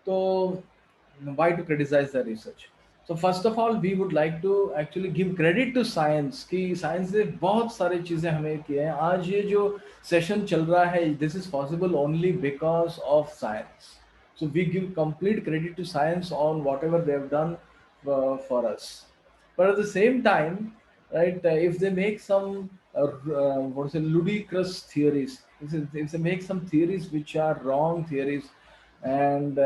तो why to criticize the research? So first of all, we would like to actually give credit to science कि science ने बहुत सारी चीजें हमें किए हैं. आज ये जो सेशन चल रहा है, this is possible only because of science. So we give complete credit to science on whatever they have done for us. But at the same time, right, if they make some what is it, ludicrous theories, if they make some theories which are wrong theories, and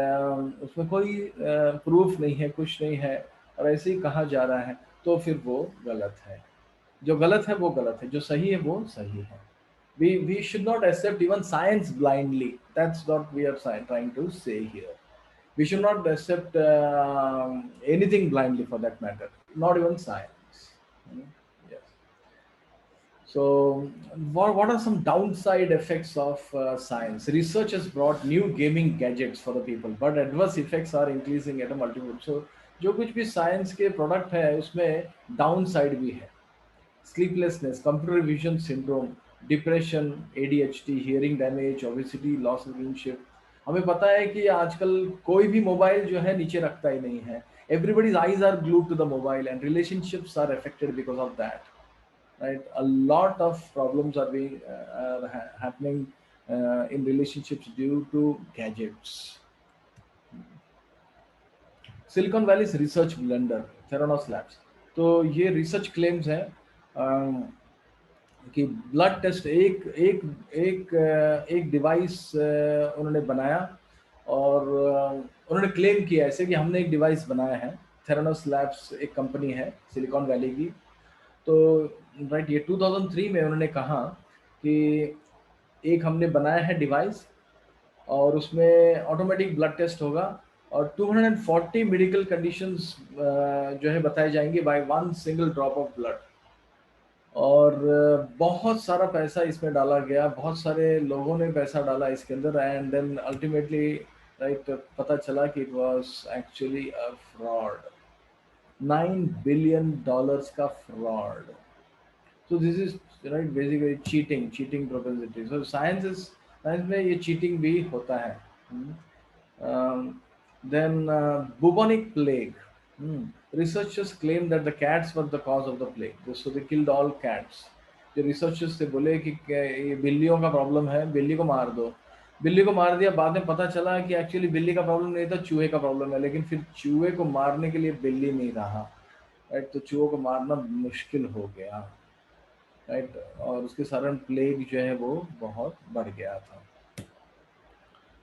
उसमें कोई प्रूफ नहीं है, कुछ नहीं है, और ऐसे ही कहा जा रहा है, तो फिर वो गलत है. जो गलत है वो गलत है, जो सही है वो सही है. we should not accept even science blindly. That's what we are trying to say here. We should not accept anything blindly for that matter, not even science. Yes. So what are some downside effects of science? Research has brought new gaming gadgets for the people, but adverse effects are increasing at a multiple. So जो कुछ भी साइंस के प्रोडक्ट है उसमें डाउन साइड भी है. Sleeplessness, computer vision syndrome, depression, ADHD, hearing damage, obesity, loss of relationship. हमें पता है कि आजकल कोई भी मोबाइल जो है नीचे रखता ही नहीं है. Everybody's eyes are glued to the mobile and relationships are affected because of that. Right, a lot of problems are being happening in relationships due to gadgets. Silicon Valley's research blender, Theranos Labs. तो ये रिसर्च क्लेम्स हैं कि ब्लड टेस्ट एक एक एक एक डिवाइस उन्होंने बनाया और उन्होंने क्लेम किया ऐसे कि हमने एक डिवाइस बनाया है. थेरानोस लैब्स एक कंपनी है सिलिकॉन वैली की. तो राइट, ये 2003 में उन्होंने कहा कि एक हमने बनाया है डिवाइस और उसमें ऑटोमेटिक ब्लड टेस्ट होगा और 240 मेडिकल कंडीशंस जो है बताए जाएंगे by one single drop of blood. और बहुत सारा पैसा इसमें डाला गया, बहुत सारे लोगों ने पैसा डाला इसके अंदर, एंड देन अल्टीमेटली राइट पता चला कि it was actually a fraud. $9 billion का fraud. So this is right basically cheating propensity. So science में ये cheating भी होता है. Then bubonic plague. Researchers claim that the cats were the cause of the plague. So they killed all cats. जो researchers से बोले कि ये बिल्लियों का प्रॉब्लम है, बिल्ली को मार दो. बिल्ली को मार दिया, बाद में पता चला कि एक्चुअली बिल्ली का प्रॉब्लम नहीं था, चूहे का प्रॉब्लम है. लेकिन फिर चूहे को मारने के लिए बिल्ली नहीं रहा, राइट. तो चूहों को मारना मुश्किल हो गया, राइट. और उसके कारण प्लेग जो है वो बहुत बढ़ गया था.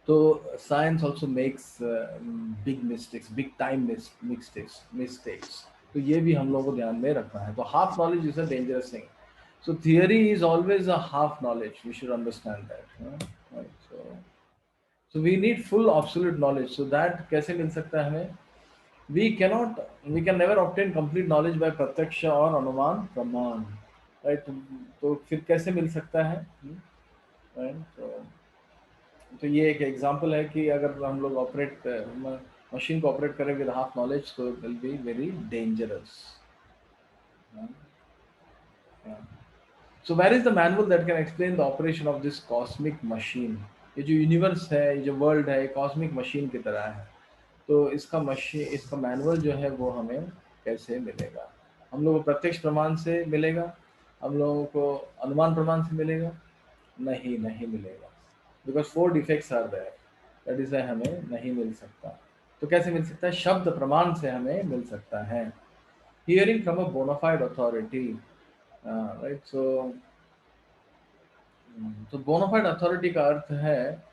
तो science also makes big mistakes, big time mistakes. तो ये भी हम लोगों को ध्यान में रखना है. तो half knowledge is a dangerous thing. So theory is always a half knowledge. We should understand that. So we need full absolute knowledge. So that कैसे मिल सकता है हमें? we can never obtain complete knowledge by प्रत्यक्ष और अनुमान प्रमाण, राइट. तो फिर कैसे मिल सकता है? राइट. तो ये एक एग्जांपल है कि अगर हम लोग मशीन को ऑपरेट करें विद हाफ नॉलेज तो it will be very dangerous. So where is the manual that can explain the operation of this cosmic machine? ये जो यूनिवर्स है, ये जो वर्ल्ड है, कॉस्मिक मशीन की तरह है. तो इसका मैनुअल जो है वो हमें कैसे मिलेगा? हम लोगों को प्रत्यक्ष प्रमाण से मिलेगा? हम लोगों को अनुमान प्रमाण से मिलेगा? नहीं मिलेगा. Because 4 defects are there. That is हमें नहीं मिल सकता. तो कैसे मिल सकता है? शब्द प्रमाण से हमें मिल सकता है. Hearing from a bona fide authority, right. तो बोनाफाइड अथॉरिटी का अर्थ है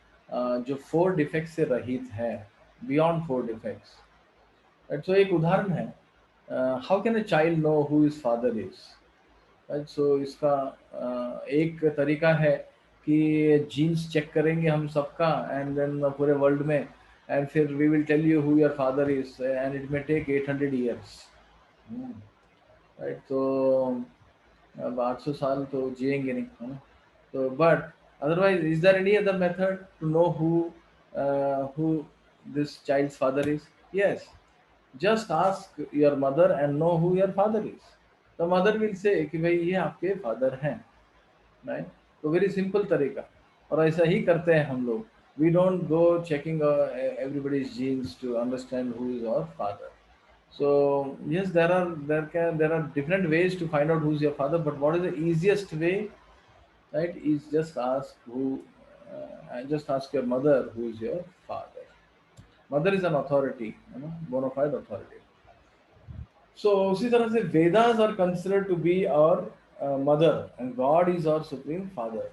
जो 4 डिफेक्ट से रहित है, बियॉन्ड 4 डिफेक्ट्स. राइट. सो एक उदाहरण है, how can a child know who is father is? Right. So इसका एक तरीका है कि जीन्स चेक करेंगे हम सबका एंड देन पूरे वर्ल्ड में, एंड फिर we will tell you who your father is and it may take 800 years, right. तो अब 800 साल तो जिएंगे नहीं, है ना। तो but otherwise is there any other method to know who this child's father is? Yes, just ask your mother and know who your father is. The mother will say कि भाई ये आपके फादर हैं, राइट। तो वेरी सिंपल तरीका, और ऐसा ही करते हैं हम लोग। We don't go checking everybody's genes to understand who is our father. So yes, there are different ways to find out who's your father, but what is the easiest way, right, is just ask your mother who is your father. Mother is an authority, bona fide authority. So उसी तरह से Vedas are considered to be our mother and God is our supreme father.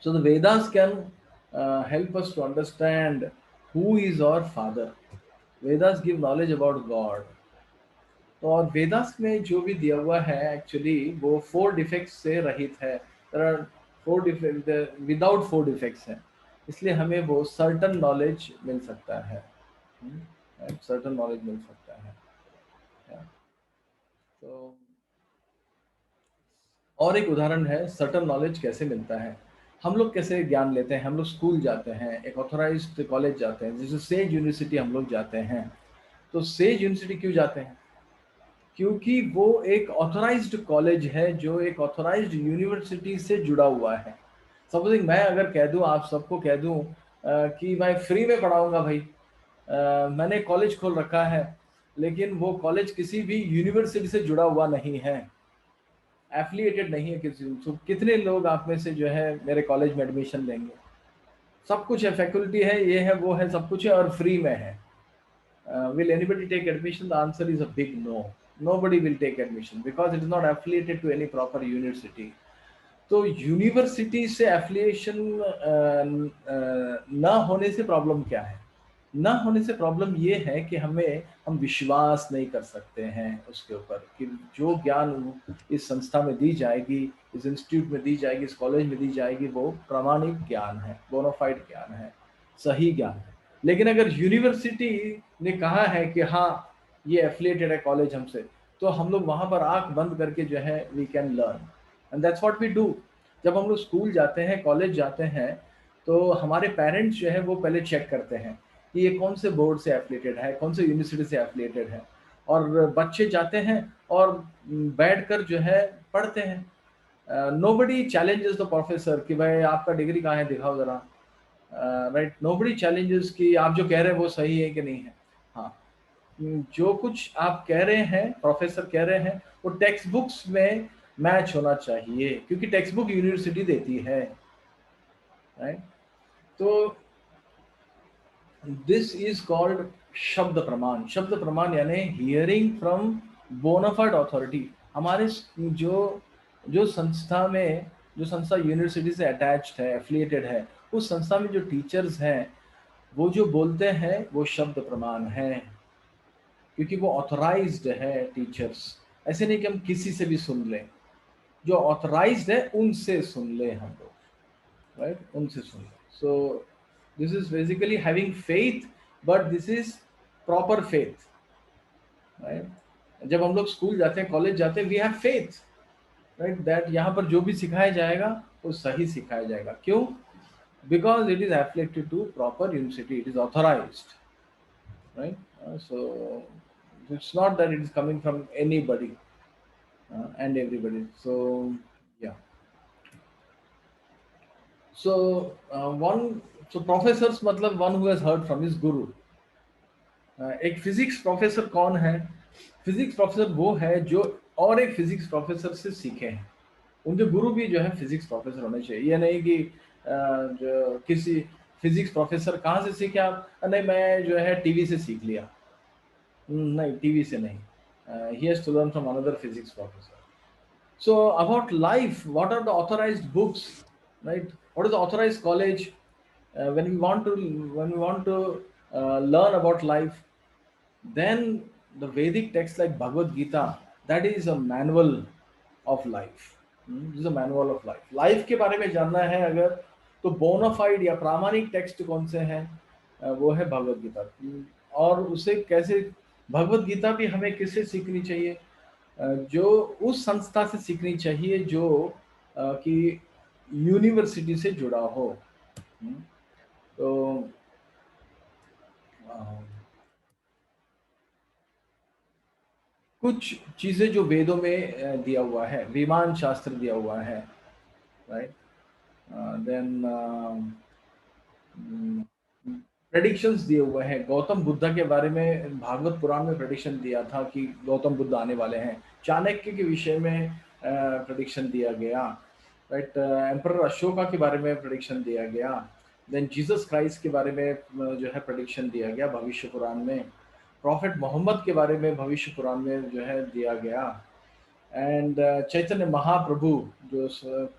So the Vedas can help us to understand who is our father. Vedas give knowledge about God. तो और वेदास में जो भी दिया हुआ है एक्चुअली वो 4 डिफेक्ट्स से रहित है। There are 4 defect without 4 defects हैं, इसलिए हमें वो सर्टन नॉलेज मिल सकता है, सर्टन नॉलेज मिल सकता है। तो और एक उदाहरण है सर्टन नॉलेज कैसे मिलता है। हम लोग कैसे ज्ञान लेते हैं? हम लोग स्कूल जाते हैं, एक ऑथोराइज्ड कॉलेज जाते हैं, जैसे सेज यूनिवर्सिटी हम लोग जाते हैं। तो सेज यूनिवर्सिटी क्यों जाते हैं? क्योंकि वो एक ऑथोराइज्ड कॉलेज है जो एक ऑथोराइज्ड यूनिवर्सिटी से जुड़ा हुआ है। सपोजिंग मैं अगर कह दूं, आप सबको कह दूं कि मैं फ्री में पढ़ाऊंगा भाई, मैंने कॉलेज खोल रखा है, लेकिन वो कॉलेज किसी भी यूनिवर्सिटी से जुड़ा हुआ नहीं है, एफिलिएटेड नहीं है किसी। तो कितने लोग आप में से जो है मेरे कॉलेज में एडमिशन लेंगे? सब कुछ है, फैकल्टी है, ये है वो है, सब कुछ है और फ्री में है। Will anybody take admission? The answer is a big no. Nobody will take admission because it is not affiliated to any proper university. तो यूनिवर्सिटी से एफिलिएशन ना होने से प्रॉब्लम क्या है? ना होने से प्रॉब्लम ये है कि हम विश्वास नहीं कर सकते हैं उसके ऊपर कि जो ज्ञान इस संस्था में दी जाएगी, इस इंस्टीट्यूट में दी जाएगी, इस कॉलेज में दी जाएगी, वो प्रामाणिक ज्ञान है, बोनाफाइड ज्ञान है, सही ज्ञान है। लेकिन अगर यूनिवर्सिटी ने कहा है कि हाँ ये एफिलिएटेड है कॉलेज हमसे, तो हम लोग वहां पर आंख बंद करके जो है we can learn, and that's what we do. जब हम लोग स्कूल जाते हैं, कॉलेज जाते हैं, तो हमारे पेरेंट्स जो है वो पहले चेक करते हैं कि ये कौन से बोर्ड से एफिलिएटेड है, कौन से यूनिवर्सिटी से एफिलिएटेड है, और बच्चे जाते हैं और बैठकर जो है पढ़ते हैं। नोबडी चैलेंजेस द प्रोफेसर कि भाई आपका डिग्री कहाँ है, दिखाओ जरा, राइट। नोबडी चैलेंजेस कि आप जो कह रहे हैं वो सही है कि नहीं है। हाँ, जो कुछ आप कह रहे हैं, प्रोफेसर कह रहे हैं, वो टेक्स्ट बुक्स में मैच होना चाहिए, क्योंकि टेक्स्ट बुक यूनिवर्सिटी देती है, राइट। तो दिस इज कॉल्ड शब्द प्रमाण। शब्द प्रमाण यानी हियरिंग फ्रॉम बोनाफाइड अथॉरिटी। हमारे जो संस्था में, जो संस्था यूनिवर्सिटी से अटैच्ड है, एफिलिएटेड है, उस संस्था में जो टीचर्स हैं वो जो बोलते हैं वो शब्द प्रमाण है, क्योंकि वो ऑथराइज्ड है टीचर्स। ऐसे नहीं कि हम किसी से भी सुन लें, जो ऑथराइज्ड है उनसे सुन लें हम लोग, राइट, उनसे सुन लें। So this is basically having faith, but this is proper faith, right. जब हम लोग स्कूल जाते हैं, कॉलेज जाते हैं, we have faith, right, that यहाँ पर जो भी सिखाया जाएगा वो सही सिखाया जाएगा। क्यों? Because it is affiliated to proper university, it is authorised, right? So it's not that it is coming from anybody and everybody. So yeah. So professors मतलब one who has heard from his guru. एक फिजिक्स प्रोफेसर कौन है? फिजिक्स प्रोफेसर वो है जो और एक फिजिक्स प्रोफेसर से सीखे हैं। उनके गुरु भी जो है फिजिक्स प्रोफेसर होने चाहिए। ये नहीं कि जो किसी फिजिक्स प्रोफेसर कहाँ से सीखे आप, नहीं मैं जो है टीवी से सीख लिया, नहीं, टीवी से नहीं। He has to learn from another physics professor. So about life, what are the authorized books, right? What is the authorized college? When we want to learn about life, then the Vedic text like Bhagavad Gita, that is a manual of life. This is a manual of life. Life के बारे में जानना है अगर, तो बोनाफाइड या प्रामाणिक टेक्स्ट कौन से हैं, वो है भगवत गीता। और उसे कैसे, भगवत गीता भी हमें किससे सीखनी चाहिए, जो उस संस्था से सीखनी चाहिए जो कि यूनिवर्सिटी से जुड़ा हो। तो कुछ चीजें जो वेदों में दिया हुआ है, विमान शास्त्र दिया हुआ है, राइट। देन प्रेडिक्शंस दिए हुए हैं। गौतम बुद्ध के बारे में भागवत पुराण में प्रेडिक्शन दिया था कि गौतम बुद्ध आने वाले हैं। चाणक्य के विषय में प्रेडिक्शन दिया गया, राइट। एम्परर अशोका के बारे में प्रेडिक्शन दिया गया। देन जीसस क्राइस्ट के बारे में जो है प्रेडिक्शन दिया गया भविष्य पुराण में। प्रॉफिट मोहम्मद के बारे में भविष्य पुराण में जो है दिया गया। एंड चैतन्य महाप्रभु जो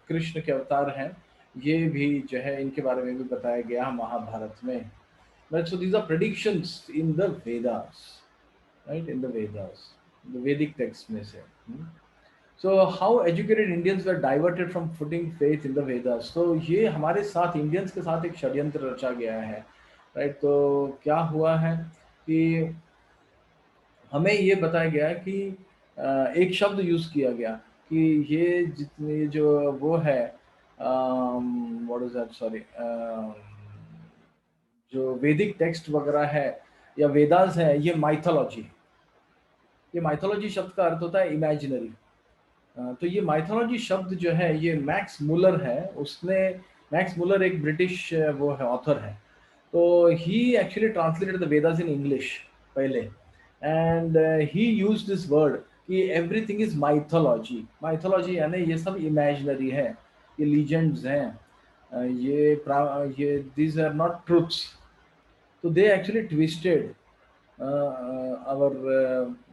कृष्ण के अवतार हैं, ये भी जो है इनके बारे में भी बताया गया महाभारत में। Right, so these are predictions in the Vedas, right? In the Vedas, the Vedic text में से। So how educated Indians were diverted from putting faith in the Vedas. So ये हमारे साथ इंडियंस के साथ एक षड्यंत्र रचा गया है, राइट। तो क्या हुआ है कि हमें ये बताया गया है कि एक शब्द यूज किया गया कि ये जितने जो वो है, व्हाट इज दैट, सॉरी, जो वैदिक टेक्स्ट वगैरह है या वेदास है, ये माइथोलॉजी। ये माइथोलॉजी शब्द का अर्थ होता है इमेजिनरी। तो ये माइथोलॉजी शब्द जो है ये मैक्स मुलर है, उसने, मैक्स मुलर एक ब्रिटिश वो है, ऑथर है। तो he actually translated the Vedas in English पहले, and he used this word कि एवरीथिंग इज माइथोलॉजी। माइथोलॉजी यानी ये सब इमेजिनरी है, ये लीजेंड्स हैं, ये these are not truths. So they actually twisted our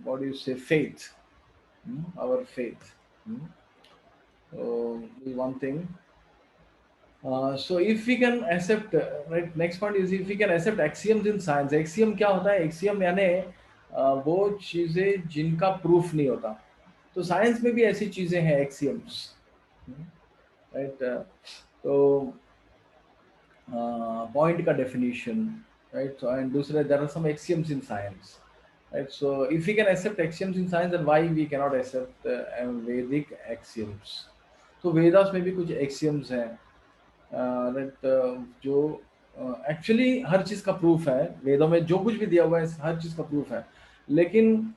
what do you say, faith, our faith. So this is one thing. So if we can accept, right, next point is if we can accept axioms in science. Axiom क्या होता है? Axiom यानी वो चीजें जिनका प्रूफ नहीं होता। तो साइंस में भी ऐसी चीजें हैं axioms, right? तो point का definition, right? So and दूसरे, there are some axioms in science, right? So if we can accept axioms in science, then why we cannot accept Vedic axioms? तो वेदास में भी कुछ axioms हैं, right, जो एक्चुअली हर चीज का प्रूफ है। वेदों में जो कुछ भी दिया हुआ है हर चीज का प्रूफ है, लेकिन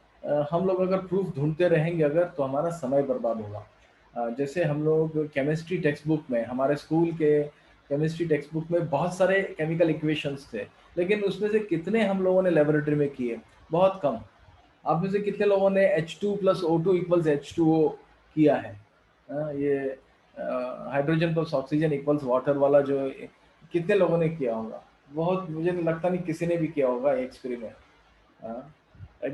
हम लोग अगर प्रूफ ढूंढते रहेंगे अगर, तो हमारा समय बर्बाद होगा। जैसे हम लोग केमिस्ट्री टेक्स्ट बुक में, हमारे स्कूल के केमिस्ट्री टेक्स्ट बुक में बहुत सारे केमिकल इक्वेशंस थे, लेकिन उसमें से कितने हम लोगों ने लेबोरेटरी में किए? बहुत कम। आप में से कितने लोगों ने H2 + O2 = H2O किया है? ये हाइड्रोजन + ऑक्सीजन = वाटर वाला जो कितने लोगों ने किया होगा? बहुत, मुझे लगता नहीं किसी ने भी किया होगा एक्सपेरिमेंट,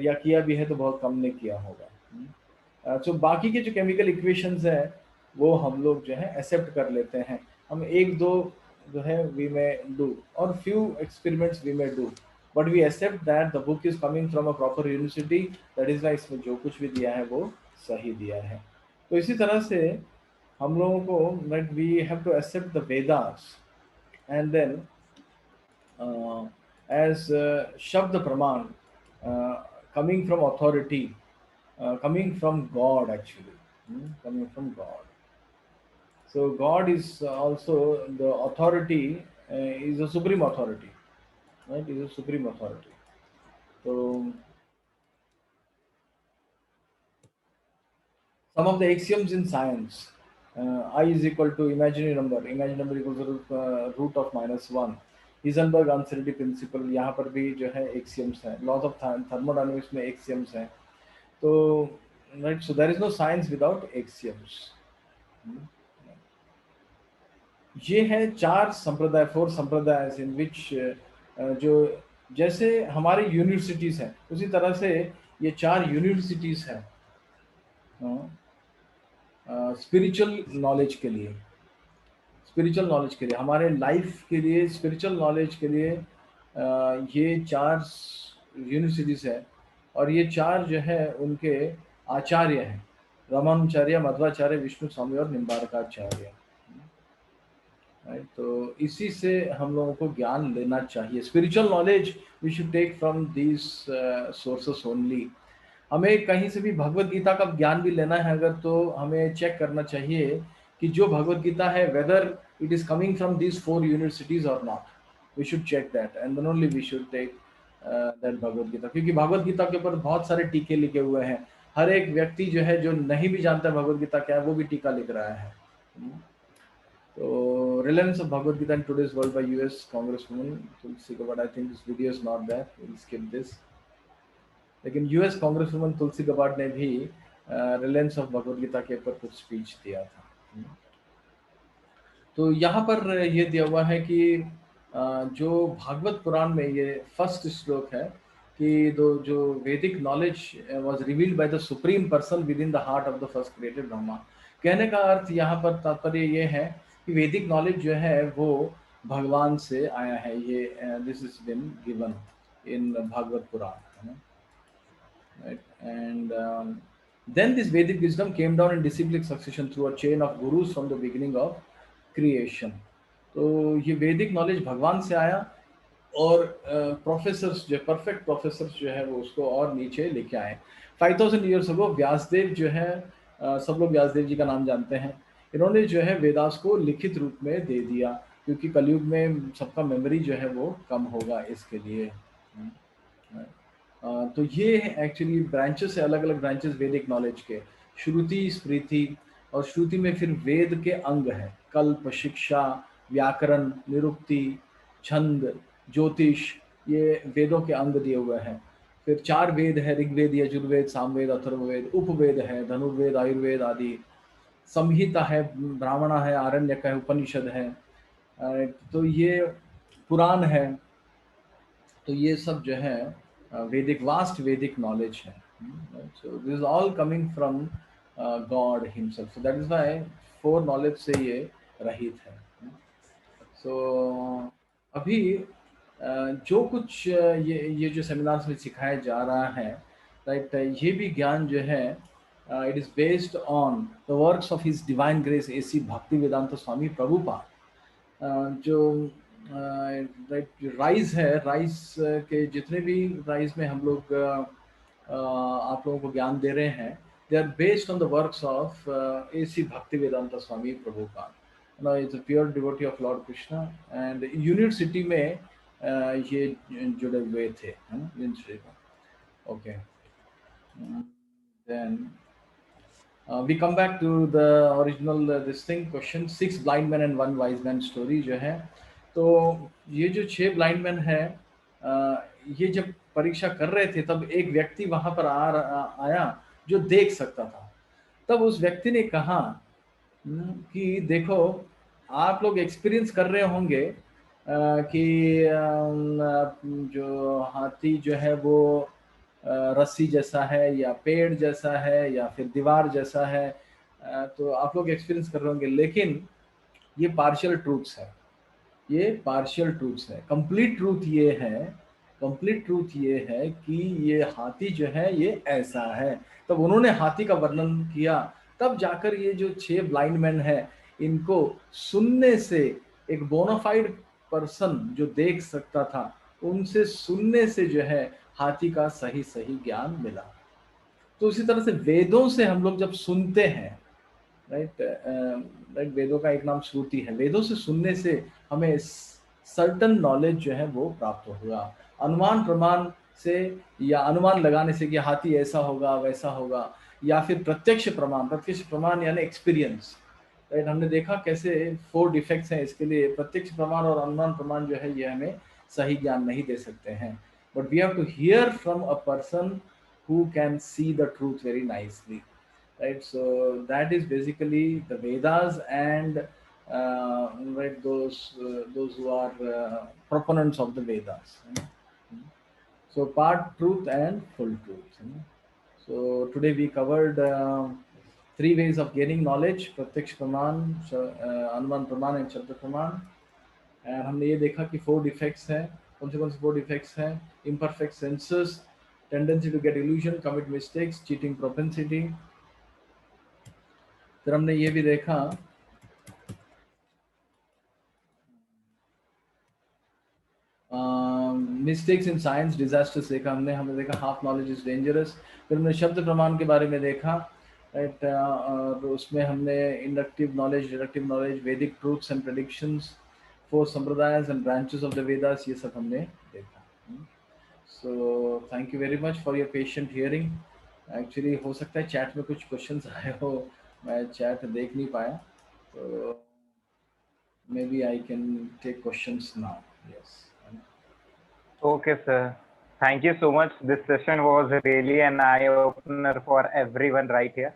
या किया भी है तो बहुत कम ने किया होगा। तो बाकी के जो केमिकल इक्वेशंस हैं वो हम लोग जो है एक्सेप्ट कर लेते हैं। हम एक दो जो है वी मे डू, और few experiments we may do, but we accept that the book is coming from a proper university, that is why इसमें जो कुछ भी दिया है वो सही दिया है। तो इसी तरह से हम लोगों को, that we have to accept the Vedas and then as शब्द प्रमाण, coming from authority, coming from God actually, coming from God. So God is also the authority, is a supreme authority, right? Is a supreme authority. So some of the axioms in science, I is equal to imaginary number equals to root of -1, Heisenberg uncertainty principle, यहाँ पर भी जो है एक्सियम्स हैं। लॉज ऑफ थर्मोडायनामिक्स में एक्सियम्स हैं। तो right, so there is no science without axioms. ये है 4 संप्रदाय, 4 संप्रदाय इन विच, जो जैसे हमारी यूनिवर्सिटीज हैं उसी तरह से ये 4 यूनिवर्सिटीज हैं स्पिरिचुअल नॉलेज के लिए, स्पिरिचुअल नॉलेज के लिए, हमारे लाइफ के लिए, स्पिरिचुअल नॉलेज के लिए। ये 4 यूनिवर्सिटीज है और ये 4 जो है उनके आचार्य हैं, रामानुचार्य, मध्वाचार्य, विष्णु स्वामी और निम्बारकाचार्य। राइट, तो इसी से हम लोगों को ज्ञान लेना चाहिए। Spiritual knowledge we should take from these sources only. हमें कहीं से भी भगवत गीता का ज्ञान भी लेना है अगर, तो हमें चेक करना चाहिए कि जो भगवत गीता है whether it is coming from these 4 universities और नॉट। We should check that and then only we should take that Bhagavad Gita, क्योंकि भगवत गीता के ऊपर बहुत सारे टीके लिखे हुए हैं। हर एक व्यक्ति जो है, जो नहीं भी जानता भगवत गीता क्या है, वो भी टीका लिख रहा है। So, relevance of Bhagavad Gita in today's world by US Congresswoman Tulsi Gabbard. I think this video is not there. We'll skip this. लेकिन US Congresswoman Tulsi Gabbard ने भी रिलायंस ऑफ भगवद गीता के ऊपर कुछ स्पीच दिया था। तो यहाँ पर ये दिया हुआ है कि जो भागवत पुराण में ये फर्स्ट श्लोक है कि जो वैदिक knowledge was revealed by the supreme person with in the heart of the first created Brahma. कहने का अर्थ यहाँ पर तात्पर्य ये है कि वैदिक नॉलेज जो है वो भगवान से आया है। ये this is been given in Bhagavat Purana, right? And then this Vedic wisdom came down in disciplic succession through a chain of gurus from the beginning of creation. तो ये वैदिक नॉलेज भगवान से आया और प्रोफेसर्स जो परफेक्ट प्रोफेसर्स जो है वो उसको और नीचे लेके आए। 5000 ईयर्स अगो व्यासदेव जो है, सब लोग व्यासदेव जी का नाम जानते हैं, इन्होंने जो है वेदास को लिखित रूप में दे दिया, क्योंकि कलयुग में सबका मेमोरी जो है वो कम होगा इसके लिए। तो ये एक्चुअली ब्रांचेस है, अलग अलग ब्रांचेस वैदिक नॉलेज के। श्रुति, स्मृति, और श्रुति में फिर वेद के अंग हैं, कल्प, शिक्षा, व्याकरण, निरुक्ति, छंद, ज्योतिष, ये वेदों के अंग दिए हुए हैं। फिर 4 वेद है, ऋग्वेद, यजुर्वेद, सामवेद, अथर्ववेद, उपवेद है, धनुर्वेद, आयुर्वेद आदि। संहिता है, ब्राह्मण है, आरण्यक है, उपनिषद है, तो ये पुराण है। तो ये सब जो है वैदिक, वास्ट वैदिक नॉलेज है। सो this is all coming from God himself, so that is why 4 knowledge से ये रहित है। सो अभी जो कुछ ये जो सेमिनार्स में सिखाया जा रहा है, राइट, ये भी ज्ञान जो है it is based on the works of his divine grace AC Bhaktivedanta Swami Prabhupada. जो राइज है, राइज के जितने भी राइज में हम लोग आप लोगों को ज्ञान दे रहे हैं, they are based on the works of AC Bhaktivedanta Swami Prabhupada. Now is a pure devotee of Lord Krishna and university में ये जुड़े हुए थे, है ना, यूनिवर्सिटी में। Okay, then we come back to the original this thing question, 6 blind men and 1 wise man story जो है। तो ये जो 6 ब्लाइंड मैन है, ये जब परीक्षा कर रहे थे तब एक व्यक्ति वहां पर आया जो देख सकता था। तब उस व्यक्ति ने कहा कि देखो, आप लोग एक्सपीरियंस कर रहे होंगे कि जो हाथी जो है वो रस्सी जैसा है या पेड़ जैसा है या फिर दीवार जैसा है, तो आप लोग एक्सपीरियंस कर रहे होंगे, लेकिन ये पार्शियल ट्रूथ्स है, ये पार्शियल ट्रूथ्स है। कंप्लीट ट्रूथ ये है, कंप्लीट ट्रूथ ये है कि ये हाथी जो है ये ऐसा है। तब उन्होंने हाथी का वर्णन किया, तब जाकर ये जो 6 ब्लाइंड मैन है, इनको सुनने से, एक बोनाफाइड पर्सन जो देख सकता था, उनसे सुनने से जो है हाथी का सही सही ज्ञान मिला। तो उसी तरह से वेदों से हम लोग जब सुनते हैं, राइट, वेदों का एक नाम श्रुति है, वेदों से सुनने से हमें सर्टन नॉलेज जो है वो प्राप्त होगा। अनुमान प्रमाण से या अनुमान लगाने से कि हाथी ऐसा होगा वैसा होगा, या फिर प्रत्यक्ष प्रमाण, प्रत्यक्ष प्रमाण यानी एक्सपीरियंस, राइट। हमने देखा कैसे 4 डिफेक्ट्स हैं इसके लिए। प्रत्यक्ष प्रमाण और अनुमान प्रमाण जो है ये हमें सही ज्ञान नहीं दे सकते हैं, but we have to hear from a person who can see the truth very nicely, right? So that is basically the Vedas and right, those who are proponents of the Vedas. So part truth and full truth. So today we covered 3 ways of gaining knowledge: प्रत्यक्ष प्रमाण, अनुमान प्रमाण and शब्द प्रमाण। and हमने ये देखा कि 4 डिफेक्ट्स हैं। कौन से 4 डिफेक्ट्स हैं? imperfect senses, tendency to get illusion, commit mistakes, cheating propensity, फिर हमने ये भी देखा मिस्टेक्स इन साइंस, डिजास्टर्स देखा हमने देखा हाफ नॉलेज इज डेंजरस। फिर हमने शब्द प्रमाण के बारे में देखा, राइट, और उसमें हमने इंडक्टिव नॉलेज, डिडक्टिव नॉलेज, वैदिक truths and predictions, four sampradayas and branches of the Vedas, ये सब हमने देखा। So thank you very much for your patient hearing. Actually हो सकता है चैट में कुछ क्वेश्चंस आए हो, मैं चैट देख नहीं पाया, तो maybe I can take questions now. Yes. Okay, sir. Thank you so much. This session was really an eye-opener for everyone right here.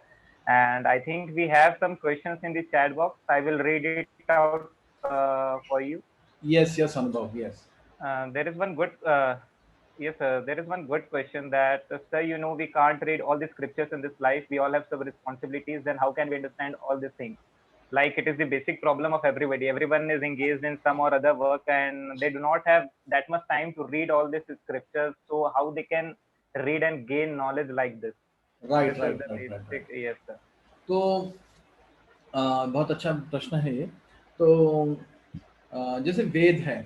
And I think we have some questions in the chat box. I will read it out for you. Yes, Anubhav, yes. There is one good, yes, sir. There is one good question that, sir, we can't read all the scriptures in this life. We all have some responsibilities. Then how can we understand all these things? Like it is the basic problem of everybody. Everyone is engaged in some or other work and they do not have that much time to read all these scriptures. So how they can read and gain knowledge like this? Right, This right, is the right, basic, right. yes, sir. तो बहुत अच्छा प्रश्न है ये। तो जैसे वेद है,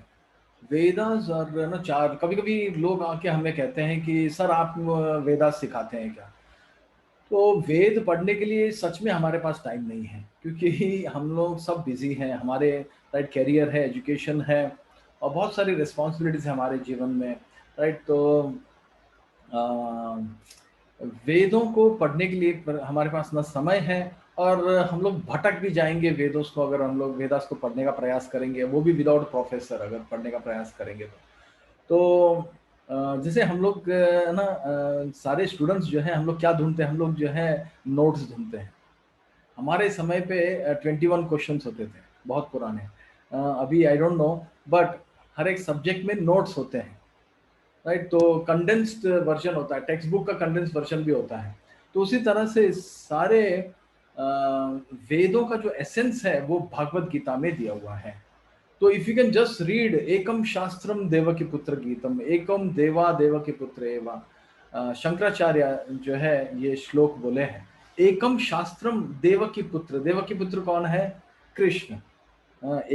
वेदास और ना चार, कभी कभी लोग आके हमें कहते हैं कि सर आप वेदास सिखाते हैं क्या? तो वेद पढ़ने के लिए सच में हमारे पास टाइम नहीं है, क्योंकि हम लोग सब बिजी हैं, हमारे राइट कैरियर है, एजुकेशन है और बहुत सारी रिस्पॉन्सिबिलिटीज है हमारे जीवन में, राइट। तो वेदों को पढ़ने के लिए हमारे पास ना समय है, और हम लोग भटक भी जाएंगे वेदों को, अगर हम लोग वेदास को पढ़ने का प्रयास करेंगे, वो भी विदाउट प्रोफेसर अगर पढ़ने का प्रयास करेंगे तो जैसे हम लोग ना सारे स्टूडेंट्स जो हैं, हम लोग क्या ढूंढते हैं, हम लोग जो है नोट्स ढूंढते हैं। हमारे समय पे 21 क्वेश्चंस होते थे, बहुत पुराने। अभी आई डोंट नो, बट हर एक सब्जेक्ट में नोट्स होते हैं, राइट। तो कंडेंस्ड वर्जन होता है, टेक्स्ट बुक का कंडेंस्ड वर्जन भी होता है। तो उसी तरह से सारे वेदों का जो एसेंस है वो भगवत गीता में दिया हुआ है। तो if you can just read एकम शास्त्रम देवकी पुत्र गीतम, एकम देवा देवकी पुत्र एवा, शंकराचार्य जो है ये श्लोक बोले हैं, एकम शास्त्रम देवकी पुत्र कौन है? कृष्ण।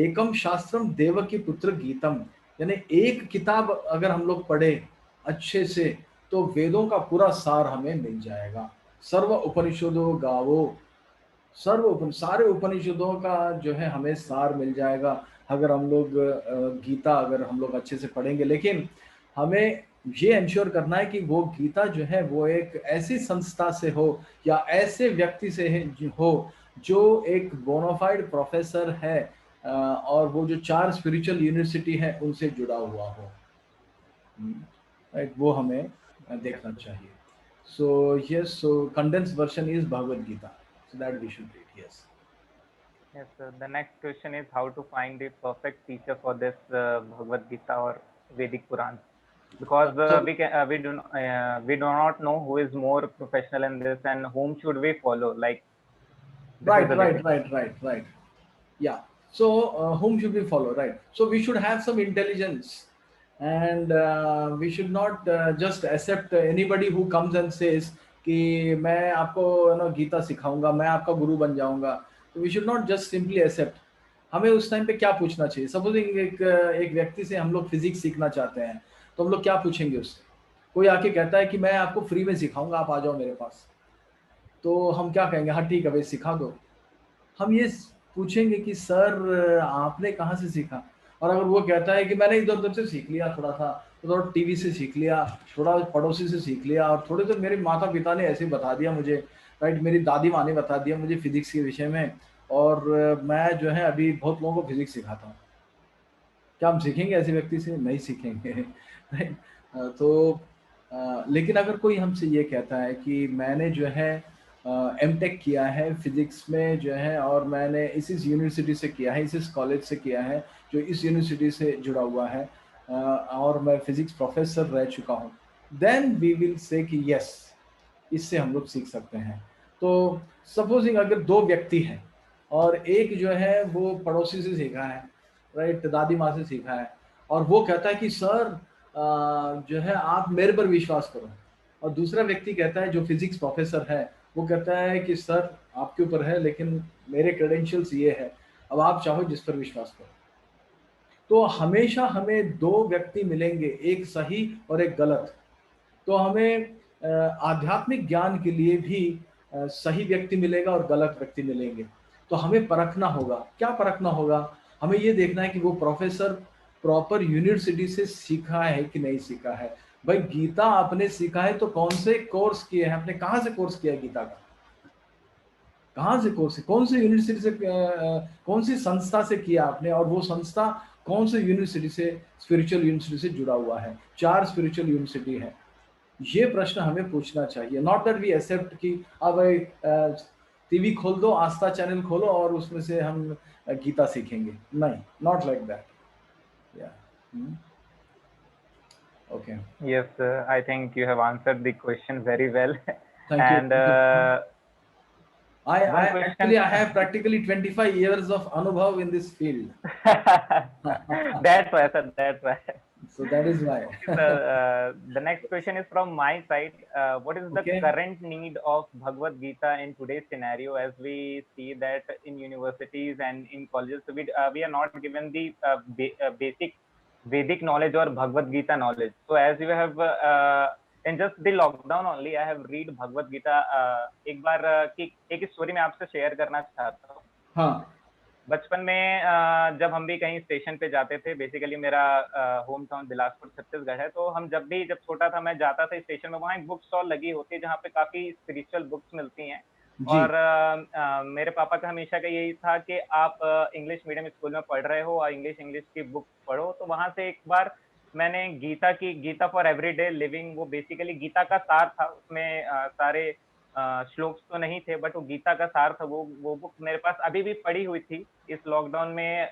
एकम शास्त्रम देवकी पुत्र गीतम, यानी एक किताब अगर हम लोग पढ़े अच्छे से तो वेदों का पूरा सार हमें मिल जाएगा। सर्व उपनिषदों गावो, सारे उपनिषदों का जो है हमें सार मिल जाएगा अगर हम लोग गीता अगर हम लोग अच्छे से पढ़ेंगे। लेकिन हमें ये इंश्योर करना है कि वो गीता जो है वो एक ऐसी संस्था से हो या ऐसे व्यक्ति से हो जो एक बोनाफाइड प्रोफेसर है, और वो जो 4 स्पिरिचुअल यूनिवर्सिटी है उनसे जुड़ा हुआ हो, राइट। वो हमें देखना चाहिए। So yes, so condensed version is Bhagavad Gita, so that we should read. Yes. Yes, sir. The next question is how to find the perfect teacher for this Bhagavad Gita or Vedic Puran, because we do not know who is more professional in this and whom should we follow. Like Right. Yeah. So whom should we follow? Right. So we should have some intelligence, and we should not just accept anybody who comes and says कि मैं आपको ना गीता सिखाऊंगा, मैं आपका गुरु बन जाऊंगा। तो we should not just simply accept. हमें उस टाइम पे क्या पूछना चाहिए? सपोजिंग एक व्यक्ति से हम लोग फिजिक्स सीखना चाहते हैं, तो हम लोग क्या पूछेंगे उससे? कोई आके कहता है कि मैं आपको फ्री में सिखाऊंगा, आप आ जाओ मेरे पास, तो हम क्या कहेंगे? हाँ ठीक है भाई, सिखा दो। हम ये पूछेंगे कि सर आपने कहाँ से सीखा? और अगर वो कहता है कि मैंने इधर उधर से सीख लिया, थोड़ा सा थोड़ा टीवी से सीख लिया, थोड़ा पड़ोसी से सीख लिया, और थोड़े तो मेरे माता पिता ने ऐसे बता दिया मुझे, राइट, मेरी दादी माँ ने बता दिया मुझे फिजिक्स के विषय में, और मैं जो है अभी बहुत लोगों को फिजिक्स सिखाता हूँ। क्या हम सीखेंगे ऐसे व्यक्ति से? नहीं सीखेंगे, राइट। तो लेकिन अगर कोई हमसे ये कहता है कि मैंने जो है एमटेक किया है फिजिक्स में जो है, और मैंने इस यूनिवर्सिटी से किया है, इस कॉलेज से किया है जो इस यूनिवर्सिटी से जुड़ा हुआ है, और मैं फिजिक्स प्रोफेसर रह चुका हूँ, देन वी विल से कि यस, इससे हम लोग सीख सकते हैं। तो सपोजिंग अगर 2 व्यक्ति हैं और एक जो है वो पड़ोसी से सीखा है, राइट, दादी माँ से सीखा है, और वो कहता है कि सर जो है आप मेरे पर विश्वास करो, और दूसरा व्यक्ति कहता है जो फिजिक्स प्रोफेसर है वो कहता है कि सर आपके ऊपर है, लेकिन मेरे क्रेडेंशियल्स ये है, अब आप चाहो जिस पर विश्वास करो। तो हमेशा हमें दो व्यक्ति मिलेंगे, एक सही और एक गलत। तो हमें आध्यात्मिक ज्ञान के लिए भी सही व्यक्ति मिलेगा और गलत व्यक्ति मिलेंगे। तो हमें परखना होगा। क्या परखना होगा? हमें ये देखना है कि वो प्रोफेसर प्रॉपर यूनिवर्सिटी से सीखा है कि नहीं सीखा है। भाई गीता आपने सीखा है तो कौन से कोर्स किए हैं आपने? कहाँ से कोर्स किया है गीता का? कहाँ से कोर्स, कौन से यूनिवर्सिटी से, कौन सी संस्था से किया आपने? और वो संस्था कौन से यूनिवर्सिटी से, स्पिरिचुअल यूनिवर्सिटी से जुड़ा हुआ है? 4 स्पिरिचुअल यूनिवर्सिटी है। ये प्रश्न हमें पूछना चाहिए। नॉट दैट वी एक्सेप्ट कि अब टीवी खोल दो, आस्था चैनल खोलो और उसमें से हम गीता सीखेंगे। नहीं, नॉट लाइक दैट। या okay, Yes, I think you have answered the question very well. Thank you. And I one question. actually I have practically 25 years of anubhav in this field. That's why, sir. That's why. So that is why. Okay, sir. The next question is from my side. What is the Okay. current need of Bhagavad Gita in today's scenario, as we see that in universities and in colleges, we are not given the basic Vedic knowledge or Bhagavad Gita knowledge. So as you have in just the lockdown only, I have read Bhagavad Gita. एक बार की एक स्टोरी मैं आपसे शेयर करना चाहता हूँ। हाँ, बचपन में जब हम भी कहीं स्टेशन पे जाते थे, बेसिकली मेरा होम टाउन बिलासपुर छत्तीसगढ़ है, तो हम जब छोटा था मैं जाता था स्टेशन में, वहाँ एक बुक स्टॉल लगी होती है जहाँ पे काफी स्पिरिचुअल बुक्स मिलती हैं। जी। और मेरे पापा का हमेशा का यही था कि आप इंग्लिश मीडियम स्कूल में पढ़ रहे हो और इंग्लिश की बुक पढ़ो। तो वहां से एक बार मैंने गीता फॉर एवरीडे लिविंग, वो बेसिकली गीता का सार था। उसमें सारे श्लोक तो नहीं थे, बट वो गीता का सार था। वो बुक मेरे पास अभी भी पड़ी हुई थी इस लॉकडाउन में।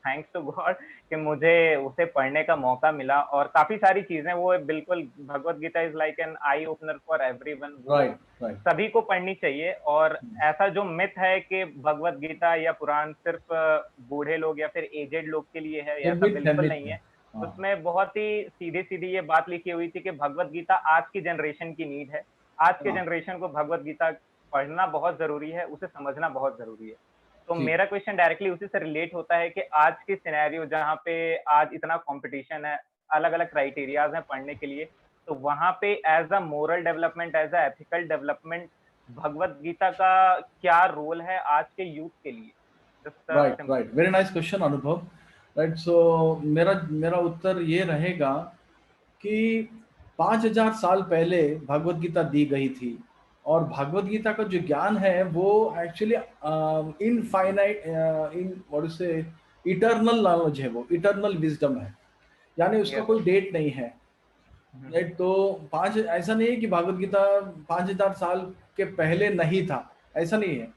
थैंक्स टू गॉड कि मुझे उसे पढ़ने का मौका मिला। और काफी सारी चीजें वो बिल्कुल, Bhagavad Gita is like an eye opener for everyone. वो राइट। सभी को पढ़नी चाहिए। और ऐसा जो मिथ है कि भगवत गीता या पुराण सिर्फ बूढ़े लोग या फिर एजेड लोग के लिए है, ऐसा बिल्कुल नहीं है। उसमें बहुत ही सीधी सीधी ये बात लिखी हुई थी कि भगवत गीता आज की जनरेशन की नीड है। आज के जनरेशन को भगवत गीता पढ़ना बहुत जरूरी है, उसे समझना बहुत जरूरी है। तो मेरा क्वेश्चन डायरेक्टली उसी से रिलेट होता है कि आज के सिनेरियो जहाँ पे आज इतना कंपटीशन है, अलग अलग क्राइटेरियाज हैं पढ़ने के लिए, तो वहां पे as a moral development, as a ethical development, Bhagavad Gita का क्या रोल है आज के यूथ के लिए? Right, very nice question Anubhav. Right, so मेरा उत्तर ये रहेगा कि 5000 साल पहले भगवत गीता दी गई थी। और भगवत गीता का जो ज्ञान है वो एक्चुअली इनफाइनाइट, इटर्नल नॉलेज है, वो इटर्नल विजडम है, यानी उसका कोई डेट नहीं है। राइट, तो ऐसा नहीं है कि भगवत गीता 5000 साल के पहले नहीं था, ऐसा नहीं है।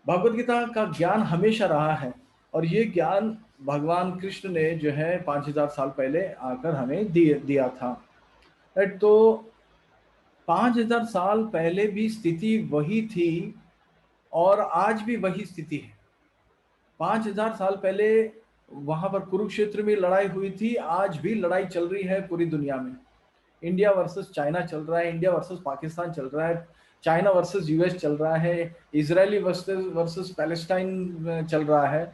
भगवत गीता का ज्ञान हमेशा रहा है, और ये ज्ञान भगवान कृष्ण ने जो है 5000 साल पहले आकर हमें दिया था। राइट, तो 5000 साल पहले भी स्थिति वही थी और आज भी वही स्थिति है। 5000 साल पहले वहां पर कुरुक्षेत्र में लड़ाई हुई थी, आज भी लड़ाई चल रही है पूरी दुनिया में। इंडिया वर्सेस चाइना चल रहा है, इंडिया वर्सेस पाकिस्तान चल रहा है, चाइना वर्सेस यूएस चल रहा है, इजरायली वर्सेस पैलेस्टाइन चल रहा है।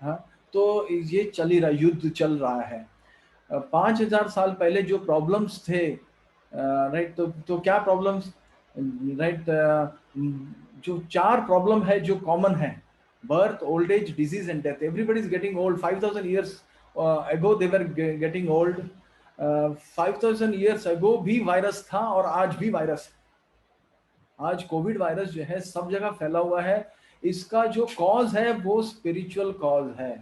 हाँ, तो ये चल ही रहा, युद्ध चल रहा है। 5000 साल पहले जो प्रॉब्लम्स थे, राइट, तो क्या प्रॉब्लम्स, राइट, जो 4 प्रॉब्लम है जो कॉमन है: birth, old age, disease and death. Everybody is getting old. 5000 years ago they were getting old. 5000 years ago भी वायरस था और आज भी वायरस है। आज कोविड वायरस जो है सब जगह फैला हुआ है। इसका जो कॉज है वो स्पिरिचुअल कॉज है।